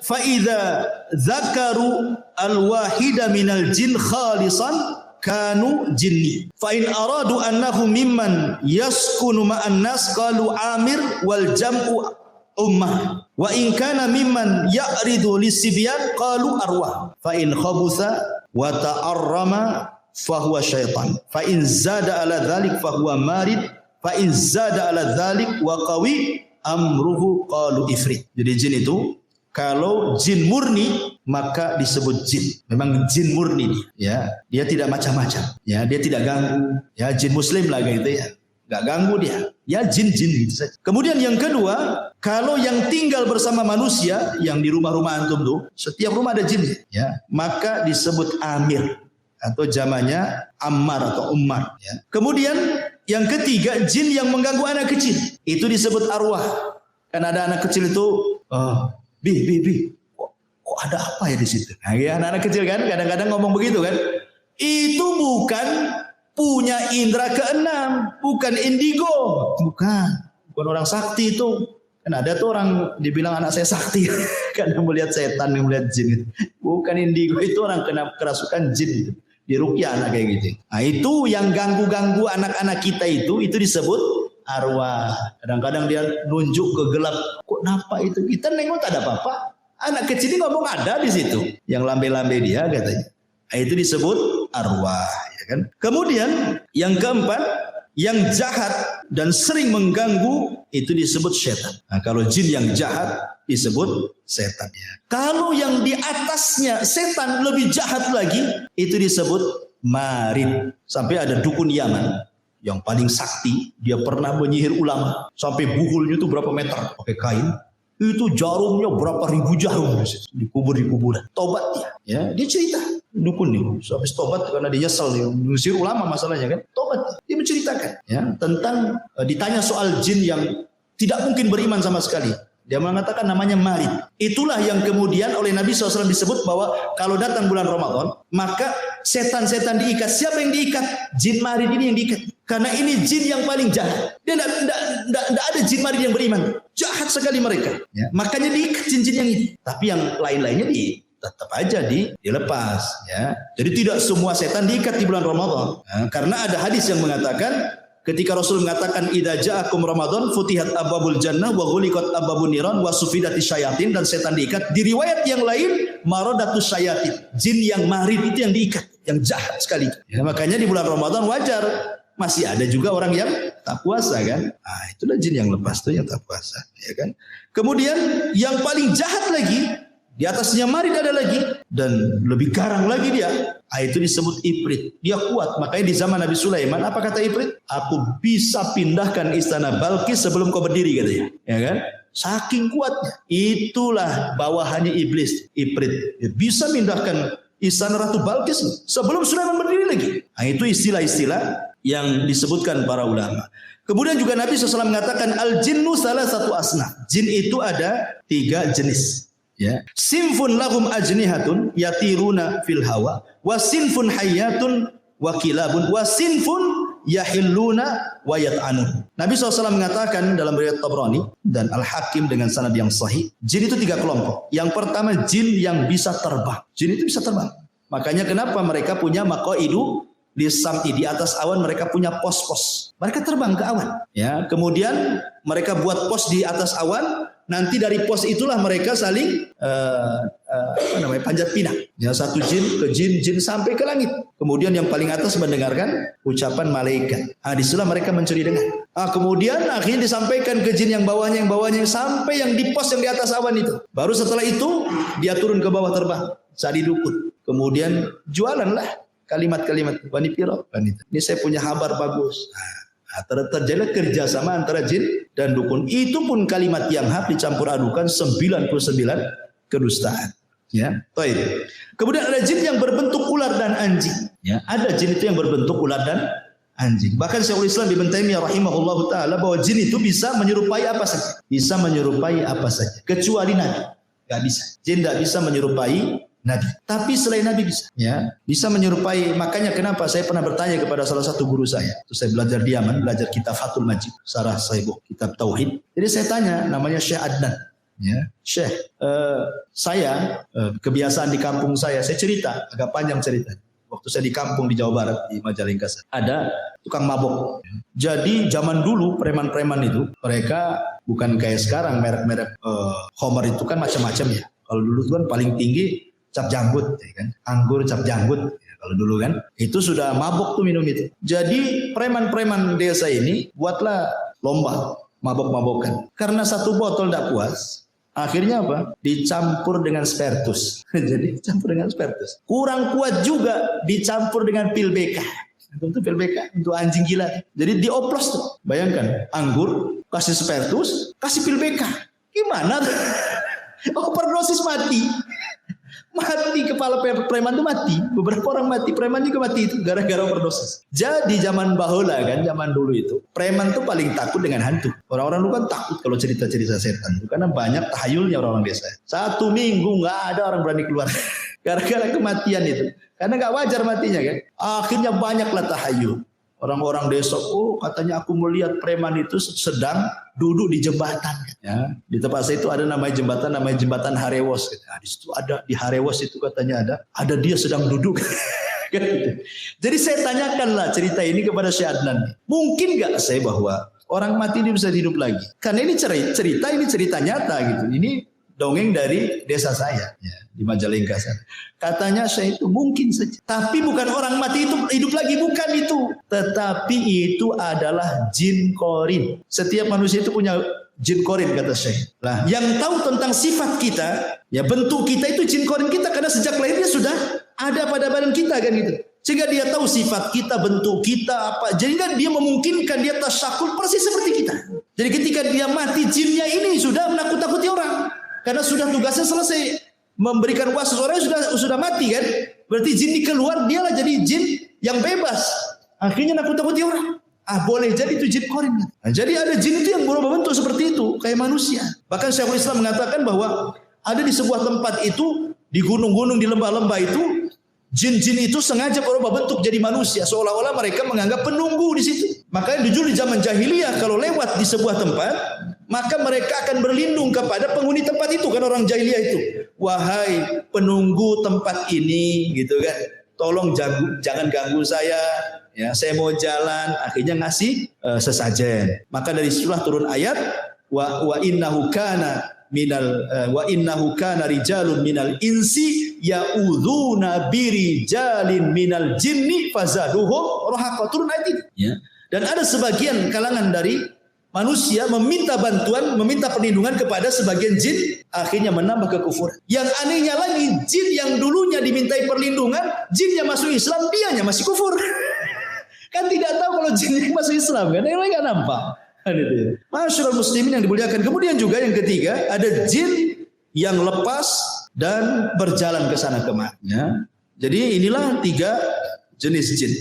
Faida zakaru al-wahida minal jin khalisan kanu jinni. Fa in aradu annahu mimman yaskunu ma'an nas qalu amir wal jam'u ummah. Wa in kana mimman ya'ridu lisibyan qalu arwah. Fa in khabutha wa ta'arrama fahuwa syaitan. Fa in zada ala dzalik fahuwa marid. Fa in zada ala dzalik wa qawi amruhu qalu ifrit. Jadi jin itu kalau jin murni maka disebut jin. Memang jin murni dia, ya. Dia tidak macam-macam, ya. Dia tidak ganggu, ya. Jin muslim lah gitu ya. Enggak ganggu dia. Ya jin-jin gitu saja. Kemudian yang kedua, kalau yang tinggal bersama manusia yang di rumah-rumah antum tuh, setiap rumah ada jin, ya. Maka disebut amir atau jamannya ammar atau ummar, ya. Kemudian yang ketiga, jin yang mengganggu anak kecil. Itu disebut arwah. Kan ada anak kecil itu, Bi, kok ada apa ya di situ? Nah, ya, anak-anak kecil kan kadang-kadang ngomong begitu kan. Itu bukan punya indera keenam, bukan indigo, bukan orang sakti itu. Kan ada tuh orang dibilang anak saya sakti karena melihat setan, melihat jin itu. Bukan indigo, itu orang kena kerasukan jin itu. Diruqyah anak kayak gitu. Nah, itu yang ganggu-ganggu anak-anak kita itu disebut arwah. Kadang-kadang dia nunjuk ke gelap. Kok nampak itu? Kita nengok tak ada apa-apa. Anak kecil ini ngomong ada di situ. Yang lambe-lambe dia katanya. Nah, itu disebut arwah, ya kan? Kemudian yang keempat, yang jahat dan sering mengganggu itu disebut setan. Nah, kalau jin yang jahat disebut setan, ya. Kalau yang di atasnya setan lebih jahat lagi itu disebut marid. Sampai ada dukun Yaman yang paling sakti, dia pernah menyihir ulama sampai buhulnya itu berapa meter pakai kain, itu jarumnya berapa ribu jarum dikubur di kuburan. Tobat dia, ya, dia cerita dukun nih, habis tobat karena dia nyesel dia menyihir ulama masalahnya kan, tobat dia menceritakan, ya, tentang ditanya soal jin yang tidak mungkin beriman sama sekali. Dia mengatakan namanya marid. Itulah yang kemudian oleh Nabi SAW disebut bahwa kalau datang bulan Ramadan, maka setan-setan diikat. Siapa yang diikat? Jin marid ini yang diikat. Karena ini jin yang paling jahat. Dia tidak ada jin marid yang beriman. Jahat sekali mereka. Ya. Makanya diikat jin-jin yang ini. Tapi yang lain-lainnya tetap aja dilepas. Ya. Jadi tidak semua setan diikat di bulan Ramadan. Ya. Karena ada hadis yang mengatakan, ketika Rasul mengatakan idza ja'akum Ramadan futihat abwabul jannah wa ghuliqat abwabun niran wa sufidatis syayatin, dan setan diikat. Di riwayat yang lain maradatus syayatin, jin yang marid itu yang diikat, yang jahat sekali. Ya, makanya di bulan Ramadan wajar masih ada juga orang yang tak puasa kan. Ah, itulah jin yang lepas tuh yang tak puasa, ya kan. Kemudian yang paling jahat lagi, di atasnya marid ada lagi dan lebih garang lagi dia. Itu disebut ifrit. Dia kuat. Makanya di zaman Nabi Sulaiman apa kata ifrit? Aku bisa pindahkan istana Balkis sebelum kau berdiri katanya. Ya kan? Saking kuatnya. Itulah bawahannya iblis, ifrit. Dia bisa pindahkan istana Ratu Balkis sebelum Sulaiman berdiri lagi. Nah, itu istilah-istilah yang disebutkan para ulama. Kemudian juga Nabi SAW mengatakan al-jinnu salah satu asnaf. Jin itu ada 3 jenis. Ya, sinfun lahum ajnihatun yatiruna fil hawa, wa sinfun hayyatun wa kilabun, wa sinfun yahilluna wa yat'anun. Nabi SAW mengatakan dalam riwayat Tabrani dan Al-Hakim dengan sanad yang sahih, jin itu 3 kelompok. Yang pertama jin yang bisa terbang. Jin itu bisa terbang. Makanya kenapa mereka punya maqaidu lisam'i, di atas awan mereka punya pos-pos. Mereka terbang ke awan. Ya, kemudian mereka buat pos di atas awan. Nanti dari pos itulah mereka saling panjat pinang. Ya, satu jin ke jin sampai ke langit. Kemudian yang paling atas mendengarkan ucapan malaikat. Disitulah mereka mencuri dengar. Kemudian akhirnya disampaikan ke jin yang bawahnya sampai yang di pos yang di atas awan itu. Baru setelah itu dia turun ke bawah terbang. Sadi dukun. Kemudian jualanlah kalimat-kalimat wani piro. Ini saya punya kabar bagus. Terjadi kerjasama antara jin dan dukun. Itu pun kalimat yang hak dicampur adukan 99 kedustaan. Ya, baik. Kemudian ada jin yang berbentuk ular dan anjing. Ya, ada jin itu yang berbentuk ular dan anjing. Bahkan Syekhul Islam Ibnu Taimiyah rahimahullahu taala bahwa jin itu bisa menyerupai apa saja. Bisa menyerupai apa saja. Kecuali Nabi. Enggak bisa. Jin enggak bisa menyerupai Nabi. Tapi selain Nabi bisa. Ya, bisa menyerupai. Makanya kenapa saya pernah bertanya kepada salah satu guru saya. Terus saya belajar di Yaman, belajar kitab Fathul Majid, Syarah Sahih kitab Tauhid. Jadi saya tanya, namanya Syekh Adnan. Ya, Syekh, saya kebiasaan di kampung saya cerita, agak panjang cerita. Waktu saya di kampung di Jawa Barat, di Majalengka, ada tukang mabok. Jadi zaman dulu preman-preman itu, mereka bukan kayak sekarang merek-merek Homer itu kan macam-macam ya. Kalau dulu itu kan paling tinggi cap janggut, ya kan? Anggur cap janggut. Ya, kalau dulu kan, itu sudah mabok tuh minum itu. Jadi preman-preman desa ini buatlah lomba mabok-mabokan. Karena satu botol tidak puas, akhirnya apa? Dicampur dengan spiritus. Jadi campur dengan spiritus. Kurang kuat juga dicampur dengan pil BK. Untuk pil BK, untuk anjing gila. Jadi dioplos tuh. Bayangkan, anggur, kasih spiritus, kasih pil BK. Gimana tuh? Overdosis mati. Mati kepala preman itu mati. Beberapa orang mati, preman juga mati itu gara-gara overdosis. Jadi zaman baheula kan, zaman dulu itu, preman tuh paling takut dengan hantu. Orang-orang dulu kan takut kalau cerita-cerita setan itu karena banyak tahayulnya orang-orang desa. 1 minggu nggak ada orang berani keluar gara-gara kematian itu. Karena nggak wajar matinya kan. Akhirnya banyaklah tahayul. Orang-orang desa, oh katanya aku melihat preman itu sedang duduk di jembatan. Ya, di tempat saya itu ada namanya jembatan Harewos. Nah, di situ ada, di Harewos itu katanya ada dia sedang duduk. Jadi saya tanyakanlah cerita ini kepada Syekh Adnan. Mungkin nggak saya bahwa orang mati ini bisa hidup lagi? Karena ini cerita nyata gitu. Ini dongeng dari desa saya ya, di Majalengka sana. Katanya saya itu mungkin saja. Tapi bukan orang mati itu hidup lagi, bukan itu. Tetapi itu adalah jin korin. Setiap manusia itu punya jin korin kata saya. Nah, yang tahu tentang sifat kita, ya bentuk kita itu jin korin kita karena sejak lahirnya sudah ada pada badan kita kan gitu. Sehingga dia tahu sifat kita, bentuk kita apa. Jadi kan dia memungkinkan dia tasyakul persis seperti kita. Jadi ketika dia mati, jinnya ini sudah menakut-takuti orang. Karena sudah tugasnya selesai memberikan waswas, orang sudah mati kan. Berarti jin dikeluar, dialah jadi jin yang bebas. Akhirnya nakut-nakuti orang. Boleh jadi itu jin korin. Nah, jadi ada jin itu yang berubah bentuk seperti itu, kayak manusia. Bahkan Syekhul Islam mengatakan bahwa ada di sebuah tempat itu, di gunung-gunung, di lembah-lembah itu, jin-jin itu sengaja berubah bentuk jadi manusia. Seolah-olah mereka menganggap penunggu di situ. Makanya dulu di zaman jahiliyah kalau lewat di sebuah tempat, maka mereka akan berlindung kepada penghuni tempat itu kan, orang jahiliyah itu. Wahai penunggu tempat ini gitu kan, tolong jangan ganggu saya ya, saya mau jalan. Akhirnya ngasih sesajen. Maka dari situlah turun ayat wa innahu kana rijalun minal insi ya'udzuna birijalin minal jinni fazaduhum rahaqa. Turun ayat ini ya. Dan ada sebagian kalangan dari manusia meminta bantuan, meminta perlindungan kepada sebagian jin, akhirnya menambah kekufuran. Yang anehnya lagi, jin yang dulunya dimintai perlindungan, jin yang masuk Islam, dianya masih kufur. Kan tidak tahu kalau jin yang masuk Islam, kan yang lain nggak nampak. Masyaallah muslimin yang dimuliakan. Kemudian juga yang ketiga, ada jin yang lepas dan berjalan ke sana kemari. Ya. Jadi inilah 3 jenis jin.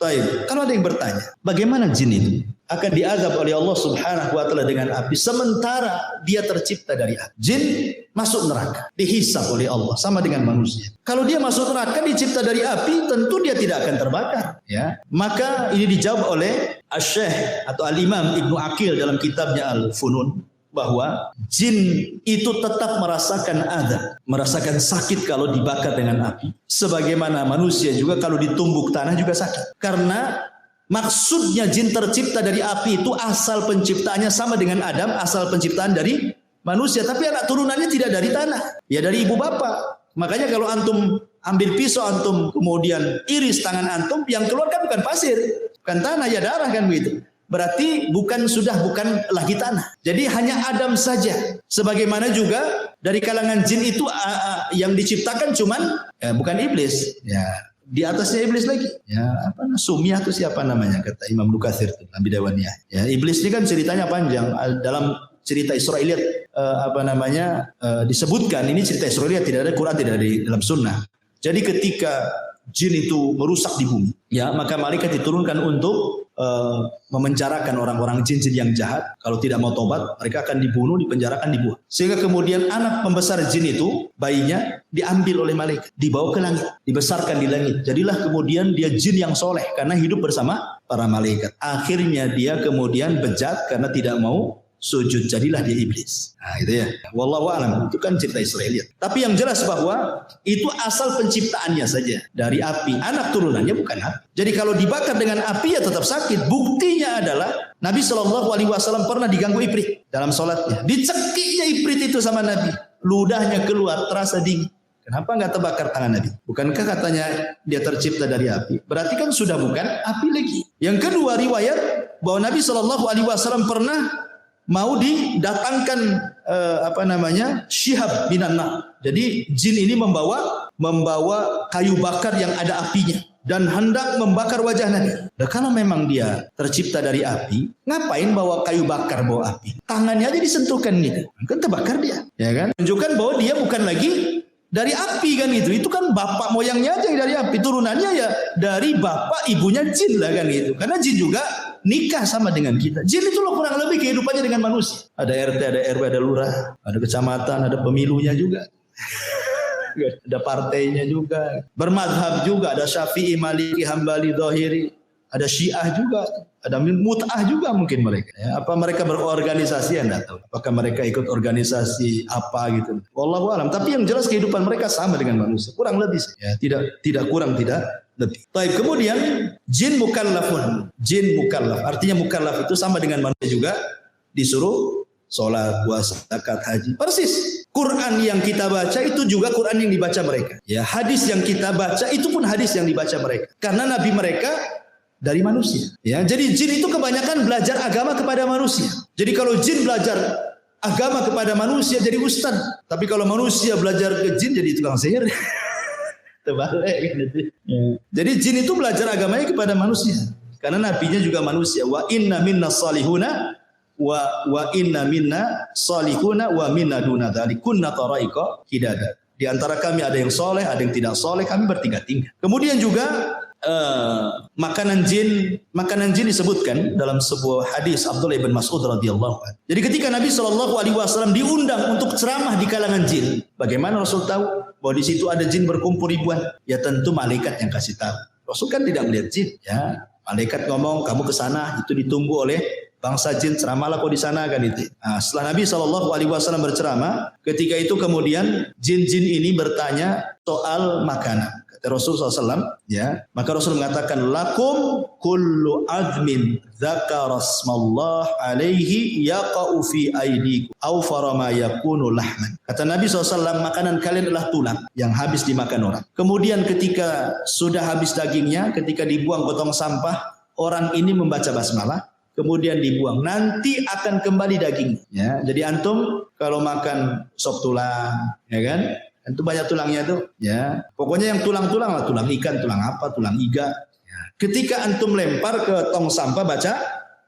Baik, kalau ada yang bertanya, bagaimana jin itu akan diazab oleh Allah Subhanahu wa taala dengan api sementara dia tercipta dari api? Jin masuk neraka, dihisab oleh Allah sama dengan manusia. Kalau dia masuk neraka dicipta dari api, tentu dia tidak akan terbakar, ya. Maka ini dijawab oleh Asy-Syaikh atau Al-Imam Ibnu Aqil dalam kitabnya Al-Funun bahwa jin itu tetap merasakan azab, merasakan sakit kalau dibakar dengan api. Sebagaimana manusia juga kalau ditumbuk tanah juga sakit. Karena maksudnya jin tercipta dari api itu asal penciptaannya sama dengan Adam, asal penciptaan dari manusia. Tapi anak turunannya tidak dari tanah, ya dari ibu bapak. Makanya kalau antum ambil pisau, antum kemudian iris tangan antum, yang keluar kan bukan pasir, bukan tanah, ya darah kan begitu. Berarti bukan lagi tanah. Jadi hanya Adam saja. Sebagaimana juga dari kalangan jin itu yang diciptakan cuman bukan iblis. Ya, di atasnya iblis lagi. Ya, Sumiyah itu siapa namanya kata Imam Nukatsir itu dalam Bidawaniyah. Ya, iblis ini kan ceritanya panjang. Dalam cerita Israiliyat disebutkan, ini cerita Israiliyat, tidak ada Quran, tidak ada di dalam sunnah. Jadi ketika jin itu merusak di bumi, ya, maka malaikat diturunkan untuk memenjarakan orang-orang jin-jin yang jahat. Kalau tidak mau tobat, mereka akan dibunuh, dipenjarakan, dibuang. Sehingga kemudian anak pembesar jin itu, bayinya diambil oleh malaikat, dibawa ke langit, dibesarkan di langit. Jadilah kemudian dia jin yang soleh karena hidup bersama para malaikat. Akhirnya dia kemudian bejat karena tidak mau sujud, jadilah dia iblis. Nah itu ya. Wallahu a'lam. Itu kan cerita Israeliat. Tapi yang jelas bahwa itu asal penciptaannya saja dari api. Anak turunannya bukan api. Jadi kalau dibakar dengan api ya tetap sakit. Buktinya adalah Nabi SAW pernah diganggu ifrit dalam sholatnya. Dicekiknya ifrit itu sama Nabi. Ludahnya keluar terasa dingin. Kenapa nggak terbakar tangan Nabi? Bukankah katanya dia tercipta dari api? Berarti kan sudah bukan api lagi. Yang kedua riwayat bahwa Nabi SAW pernah mau didatangkan syihab minan nar. Jadi jin ini membawa kayu bakar yang ada apinya dan hendak membakar wajah Nabi. Dan kalau memang dia tercipta dari api, ngapain bawa kayu bakar, bawa api? Tangannya aja disentuhkan gitu, kan terbakar dia, ya kan? Tunjukkan bahwa dia bukan lagi dari api kan itu. Itu kan bapak moyangnya aja yang dari api, turunannya ya dari bapak ibunya jin lah kan itu. Karena jin juga nikah sama dengan kita. Jin itu loh kurang lebih kehidupannya dengan manusia. Ada RT, ada RW, ada lurah, ada kecamatan, ada pemilunya juga. Ada partainya juga. Bermadhab juga, ada Syafi'i, Maliki, Hambali, Dhahiri. Ada Syiah juga. Ada Mut'ah juga mungkin mereka. Ya, apa mereka berorganisasi? Anda tahu. Apakah mereka ikut organisasi apa gitu. Wallahu a'lam. Tapi yang jelas kehidupan mereka sama dengan manusia. Kurang lebih. Ya, tidak kurang, tidak lebih. Baik, kemudian jin mukallafun. Jin mukallaf. Artinya mukallaf itu sama dengan manusia juga. Disuruh sholat, puasa, zakat, haji. Persis. Quran yang kita baca itu juga Quran yang dibaca mereka. Ya, hadis yang kita baca itu pun hadis yang dibaca mereka. Karena nabi mereka dari manusia. Ya, jadi jin itu kebanyakan belajar agama kepada manusia. Jadi kalau jin belajar agama kepada manusia jadi ustaz. Tapi kalau manusia belajar ke jin jadi tukang sihir. Terbalik kan itu. Ya. Jadi jin itu belajar agamanya kepada manusia. Karena nabinya juga manusia. Wa inna minna salihuna wa inna minna salihuna wa minna duna dzalik kunna taraika qidada. Di antara kami ada yang soleh, ada yang tidak soleh, kami bertingkat-tingkat. Kemudian juga makanan jin disebutkan dalam sebuah hadis Abdullah bin Mas'ud radhiyallahu anhu. Jadi ketika Nabi SAW diundang untuk ceramah di kalangan jin, bagaimana Rasul tahu bahwa di situ ada jin berkumpul ribuan? Ya tentu malaikat yang kasih tahu. Rasul kan tidak melihat jin, ya. Malaikat ngomong, kamu ke sana, itu ditunggu oleh bangsa jin, ceramahlah kau di sana kan itu. Nah, setelah Nabi SAW berceramah, ketika itu kemudian jin-jin ini bertanya soal makanan. Rasulullah SAW, ya, maka Rasul mengatakan lakum kullu azmin dzakara smallah alaihi yaqa'u fi aydikum aw farama yakunu lahman. Kata Nabi SAW, makanan kalian adalah tulang yang habis dimakan orang. Kemudian ketika sudah habis dagingnya, ketika dibuang ke tong sampah, orang ini membaca basmalah, kemudian dibuang, nanti akan kembali dagingnya. Ya, jadi antum kalau makan sop tulang, ya kan? Itu banyak tulangnya tuh, ya. Pokoknya yang tulang-tulang lah, tulang ikan, tulang apa, tulang iga. Ya. Ketika antum lempar ke tong sampah baca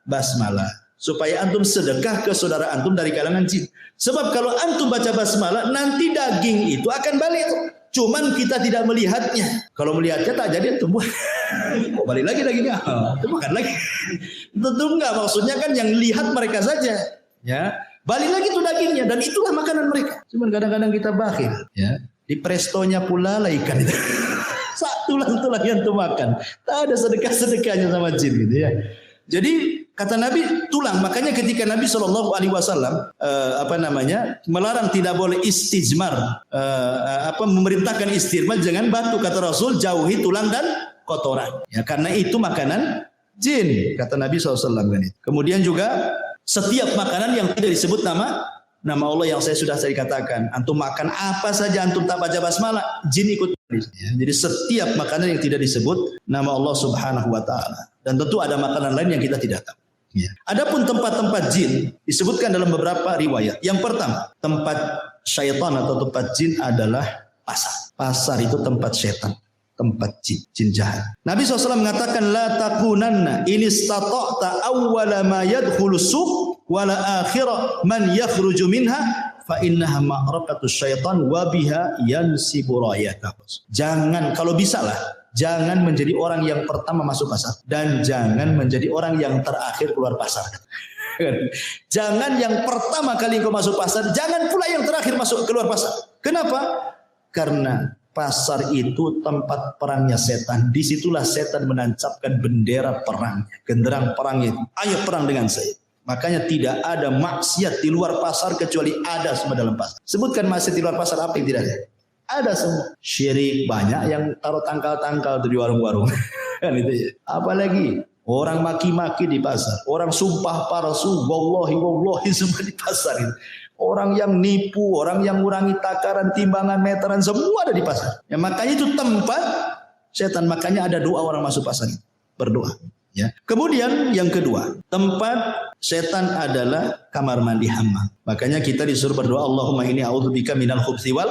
basmalah, supaya antum sedekah ke saudara antum dari kalangan jin. Sebab kalau antum baca basmalah, nanti daging itu akan balik tuh. Cuman kita tidak melihatnya. Kalau melihatnya tak jadi antum buat. Oh, balik lagi dagingnya, itu makan lagi. Tentu enggak, maksudnya kan yang lihat mereka saja, ya. Balik lagi tuh dagingnya dan itulah makanan mereka. Cuman kadang-kadang kita bakhil, ya. Di prestonya pula lah ikan itu. Tulang-tulang yang tuh makan. Tak ada sedekah-sedekahnya sama jin gitu ya. Jadi kata Nabi tulang, makanya ketika Nabi SAW melarang tidak boleh istijmar, memerintahkan istijmar jangan batu, kata Rasul jauhi tulang dan kotoran. Ya, karena itu makanan jin, kata Nabi SAW kan itu. Kemudian juga setiap makanan yang tidak disebut nama Allah yang saya sudah katakan, antum makan apa saja antum tak baca basmalah, jin ikut. Ya, jadi setiap makanan yang tidak disebut nama Allah Subhanahu wa taala. Dan tentu ada makanan lain yang kita tidak tahu. Ya. Adapun tempat-tempat jin disebutkan dalam beberapa riwayat. Yang pertama, tempat syaitan atau tempat jin adalah pasar. Pasar itu tempat syaitan, tempat jin jahat. Nabi SAW mengatakan la takunanna in istata'ta awwala ma yadkhulu suq wala akhira man yakhruju minha fa innaha ma'rakatus syaitan wa biha yansibu rayatahu. Jangan, kalau bisa lah, jangan menjadi orang yang pertama masuk pasar dan jangan menjadi orang yang terakhir keluar pasar. Jangan yang pertama kali kau masuk pasar, jangan pula yang terakhir masuk keluar pasar. Kenapa? Karena pasar itu tempat perangnya setan. Disitulah setan menancapkan bendera perang, genderang perangnya. Ayo perang dengan saya. Makanya tidak ada maksiat di luar pasar kecuali ada semua dalam pasar. Sebutkan maksiat di luar pasar apa yang tidak ada? Ada semua. Syirik banyak yang taruh tangkal-tangkal di warung-warung. Kan itu ya. Apalagi orang maki-maki di pasar, orang sumpah palsu, wallahi semua di pasar itu. Orang yang nipu, orang yang ngurangi takaran, timbangan, meteran, semua ada di pasar. Ya, makanya itu tempat setan. Makanya ada doa orang masuk pasar itu. Berdoa. Ya. Kemudian yang kedua, tempat setan adalah kamar mandi hammam. Makanya kita disuruh berdoa, Allahumma inni a'udzubika minal khubthi wal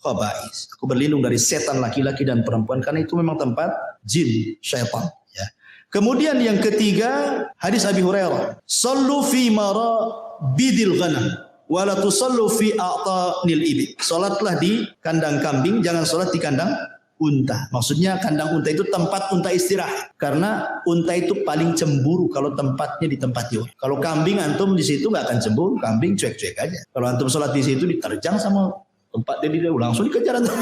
khaba'is. Aku berlindung dari setan laki-laki dan perempuan karena itu memang tempat jin, syaitan. Ya. Kemudian yang ketiga, hadis Abi Hurairah, "Shallu fi marabidil ghanam wa la tusallu fi a'tanil ibil." Salatlah di kandang kambing, jangan salat di kandang unta. Maksudnya kandang unta itu tempat unta istirahat. Karena unta itu paling cemburu kalau tempatnya di tempat dia. Kalau kambing antum di situ nggak akan cemburu, kambing cuek-cuek aja. Kalau antum salat di situ diterjang sama tempat dia langsung dikejar antum.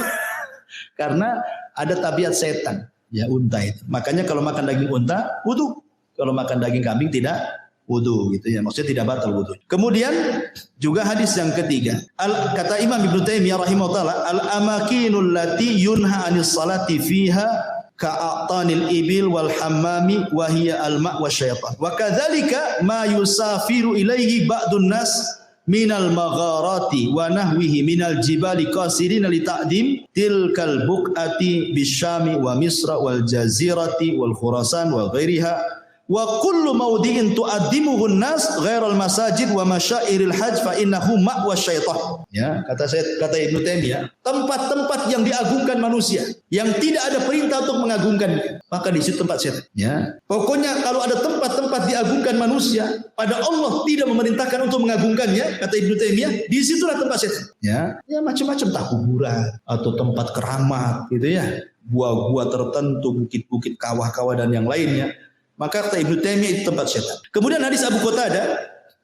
Karena ada tabiat setan, ya unta itu. Makanya kalau makan daging unta wudu. Kalau makan daging kambing tidak wudu gitu ya, maksudnya tidak batal wudu. Kemudian juga hadis yang ketiga, kata Imam Ibnu Taimiyah rahimahullah, al-amakinul lati yunha 'anis salati fiha ka'atanil ibil wal hammami wa hiya al-ma' wasyaitan. Wa kadzalika ma yusafiru ilaihi ba'dun nas minal magharati wa nahwihi minal jibali qasirin li ta'dim tilkal buqati bisyami wa misra wal jazirati wal khurasan wa ghairiha. Wa kullu mawdi'in tu'addimuhu an-nas ghairal masajid wa masyairil hajj fa innahu ma'wa syaitan. Ya, kata Ibnu Taimiyah, tempat-tempat yang diagungkan manusia yang tidak ada perintah untuk mengagungkan, maka di situ tempat setan. Ya. Pokoknya kalau ada tempat-tempat diagungkan manusia, pada Allah tidak memerintahkan untuk mengagungkannya, kata Ibnu Taimiyah, di situlah tempat setan. Ya, ya macam-macam, tak kuburan atau tempat keramat gitu ya. Gua-gua tertentu, bukit-bukit, kawah-kawah dan yang lainnya. Maka kata Ibnu Taimiyah itu tempat setan. Kemudian hadis Abu Qatadah,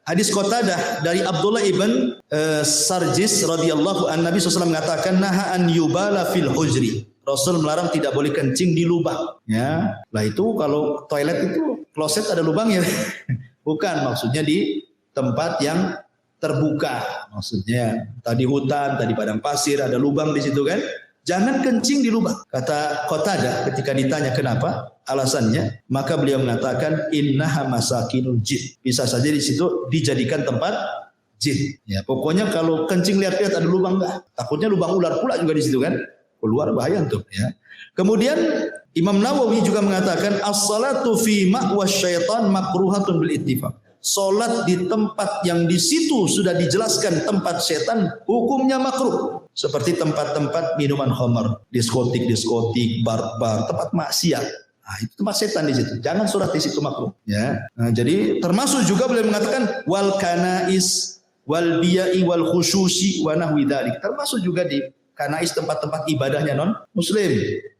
hadis Qatadah dari Abdullah ibn Sarjis radhiyallahu an, Nabi SAW mengatakan naha an yubala fil hujri. Rasul melarang tidak boleh kencing di lubang. Ya, lah itu kalau toilet itu kloset ada lubangnya. Bukan, maksudnya di tempat yang terbuka. Maksudnya tadi hutan, tadi padang pasir ada lubang di situ kan. Jangan kencing di lubang. Kata Qatadah ketika ditanya kenapa, alasannya, maka beliau mengatakan innaha masakinul jin. Bisa saja di situ dijadikan tempat jin. Ya, pokoknya kalau kencing lihat-lihat ada lubang enggak. Takutnya lubang ular pula juga di situ kan. Keluar bahaya tuh ya. Kemudian Imam Nawawi juga mengatakan as-salatu fi ma'was syaitan makruhatun bil ittifaq. Salat di tempat yang di situ sudah dijelaskan tempat setan hukumnya makruh. Seperti tempat-tempat minuman khamar, diskotik, bar-bar, tempat maksiat. Nah, itu tempat setan di situ. Jangan sholat di situ makruh. Ya. Nah, jadi termasuk juga beliau mengatakan wal kanais, wal biya'i, wal khususi, wa nahwi dzalik. Termasuk juga di kanais tempat-tempat ibadahnya non muslim,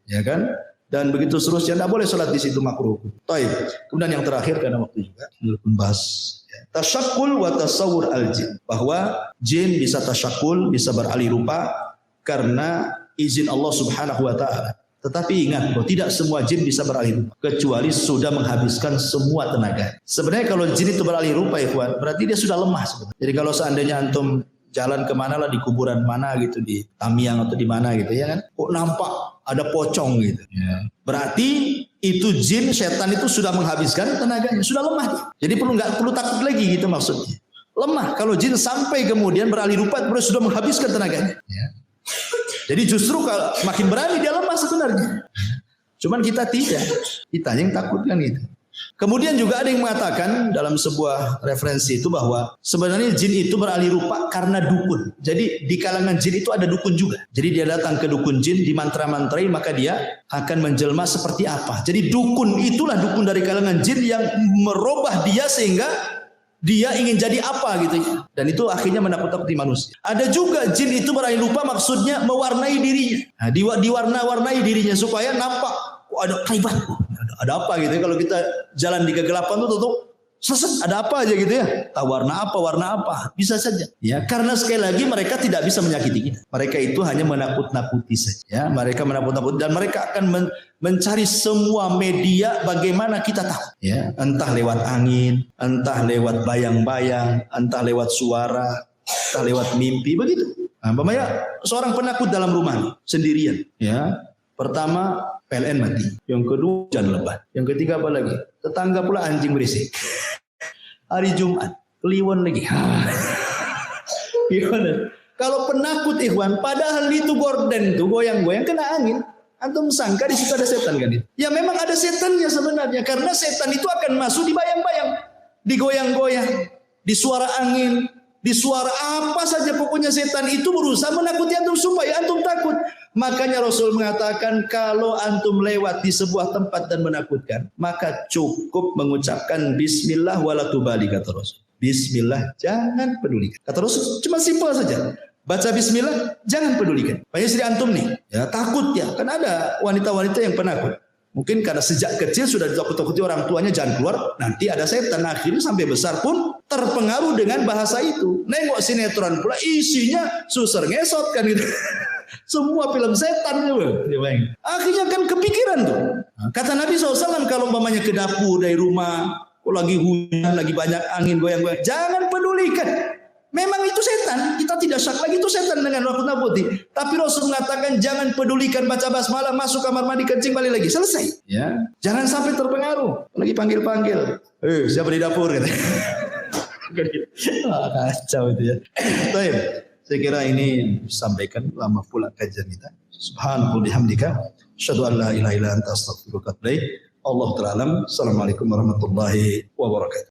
ya kan? Dan begitu seterusnya, tidak boleh sholat di situ makruh. Taib. Kemudian yang terakhir karena waktu juga bahas tasyakul wa tasawur al-jin, bahwa jin bisa tasyakul, bisa beralih rupa karena izin Allah Subhanahu wa taala. Tetapi ingat bahwa tidak semua jin bisa beralih rupa kecuali sudah menghabiskan semua tenaga. Sebenarnya kalau jin itu beralih rupa ya kawan, berarti dia sudah lemah sebenarnya. Jadi kalau seandainya antum jalan kemana lah, di kuburan mana gitu, di Tamiang atau di mana gitu ya kan, kok nampak ada pocong gitu ya. Berarti itu jin, setan itu sudah menghabiskan tenaganya, sudah lemah. Jadi nggak perlu takut lagi gitu maksudnya. Lemah kalau jin sampai kemudian beralih rupa sudah menghabiskan tenaganya ya. Jadi justru kalau makin berani dia lemah sebenarnya. Cuman kita tidak, kita yang takut kan gitu. Kemudian juga ada yang mengatakan dalam sebuah referensi itu bahwa sebenarnya jin itu beralih rupa karena dukun. Jadi di kalangan jin itu ada dukun juga. Jadi dia datang ke dukun jin, dimantra-mantrai, maka dia akan menjelma seperti apa. Jadi dukun itulah dukun dari kalangan jin yang merubah dia sehingga Dia ingin jadi apa gitu ya. Dan itu akhirnya menakut-nakuti manusia. Ada juga jin itu berakhir lupa maksudnya mewarnai dirinya. Nah, diwarna-warnai dirinya supaya nampak ada kaibat. Ada apa gitu ya. Kalau kita jalan di kegelapan tuh seset, ada apa aja gitu ya. Tahu warna apa. Bisa saja. Ya, karena sekali lagi mereka tidak bisa menyakiti kita. Mereka itu hanya menakut-nakuti saja. Ya, mereka menakut-nakuti dan mereka akan mencari semua media bagaimana kita tahu. Ya, entah lewat angin, entah lewat bayang-bayang, entah lewat suara, entah lewat mimpi, begitu. Nah, umpamanya seorang penakut dalam rumah sendirian. Ya, pertama PLN mati, yang kedua hujan lebat, yang ketiga apa lagi? Tetangga pula anjing berisik. Hari Jumat, kliwon lagi. Gimana? Kalau penakut ikhwan, padahal itu gorden tuh goyang-goyang kena angin. Antum sangka di situ ada setan kan itu? Ya memang ada setannya sebenarnya, karena setan itu akan masuk di bayang-bayang, digoyang-goyang, di suara angin, di suara apa saja, pokoknya setan itu berusaha menakuti antum supaya antum takut. Makanya Rasul mengatakan kalau antum lewat di sebuah tempat dan menakutkan, maka cukup mengucapkan bismillah wala tubali, kata Rasul. Bismillah, jangan pedulikan. Kata Rasul, cuma simpel saja. Baca bismillah, jangan pedulikan. Banyak istri antum nih, ya takut ya. Kan ada wanita-wanita yang penakut. Mungkin karena sejak kecil sudah ditakut-takuti orang tuanya jangan keluar, nanti ada setan. Akhirnya sampai besar pun terpengaruh dengan bahasa itu. Nengok sinetron pula isinya suser ngesot kan gitu. Semua film setan juga. Akhirnya kan kepikiran tuh. Kata Nabi SAW, kalau umpamanya ke dapur dari rumah, lagi hujan, lagi banyak angin goyang-goyang, jangan pedulikan. Memang itu setan, kita tidak syak lagi itu setan dengan nakut-nakuti. Tapi Rasul mengatakan jangan pedulikan, baca basmalah, masuk kamar mandi, kencing, balik lagi, selesai. Ya, jangan sampai terpengaruh. Lagi panggil-panggil, siapa di dapur? Gitu. Kacau itu ya. Baik, saya kira ini sampaikan lama pula kajian kita. Subhanallah bihamdika, asyhadu an la ilaha illa anta astaghfiruka wa atubu ilaik. Allahu ta'ala alam. Assalamualaikum warahmatullahi wabarakatuh.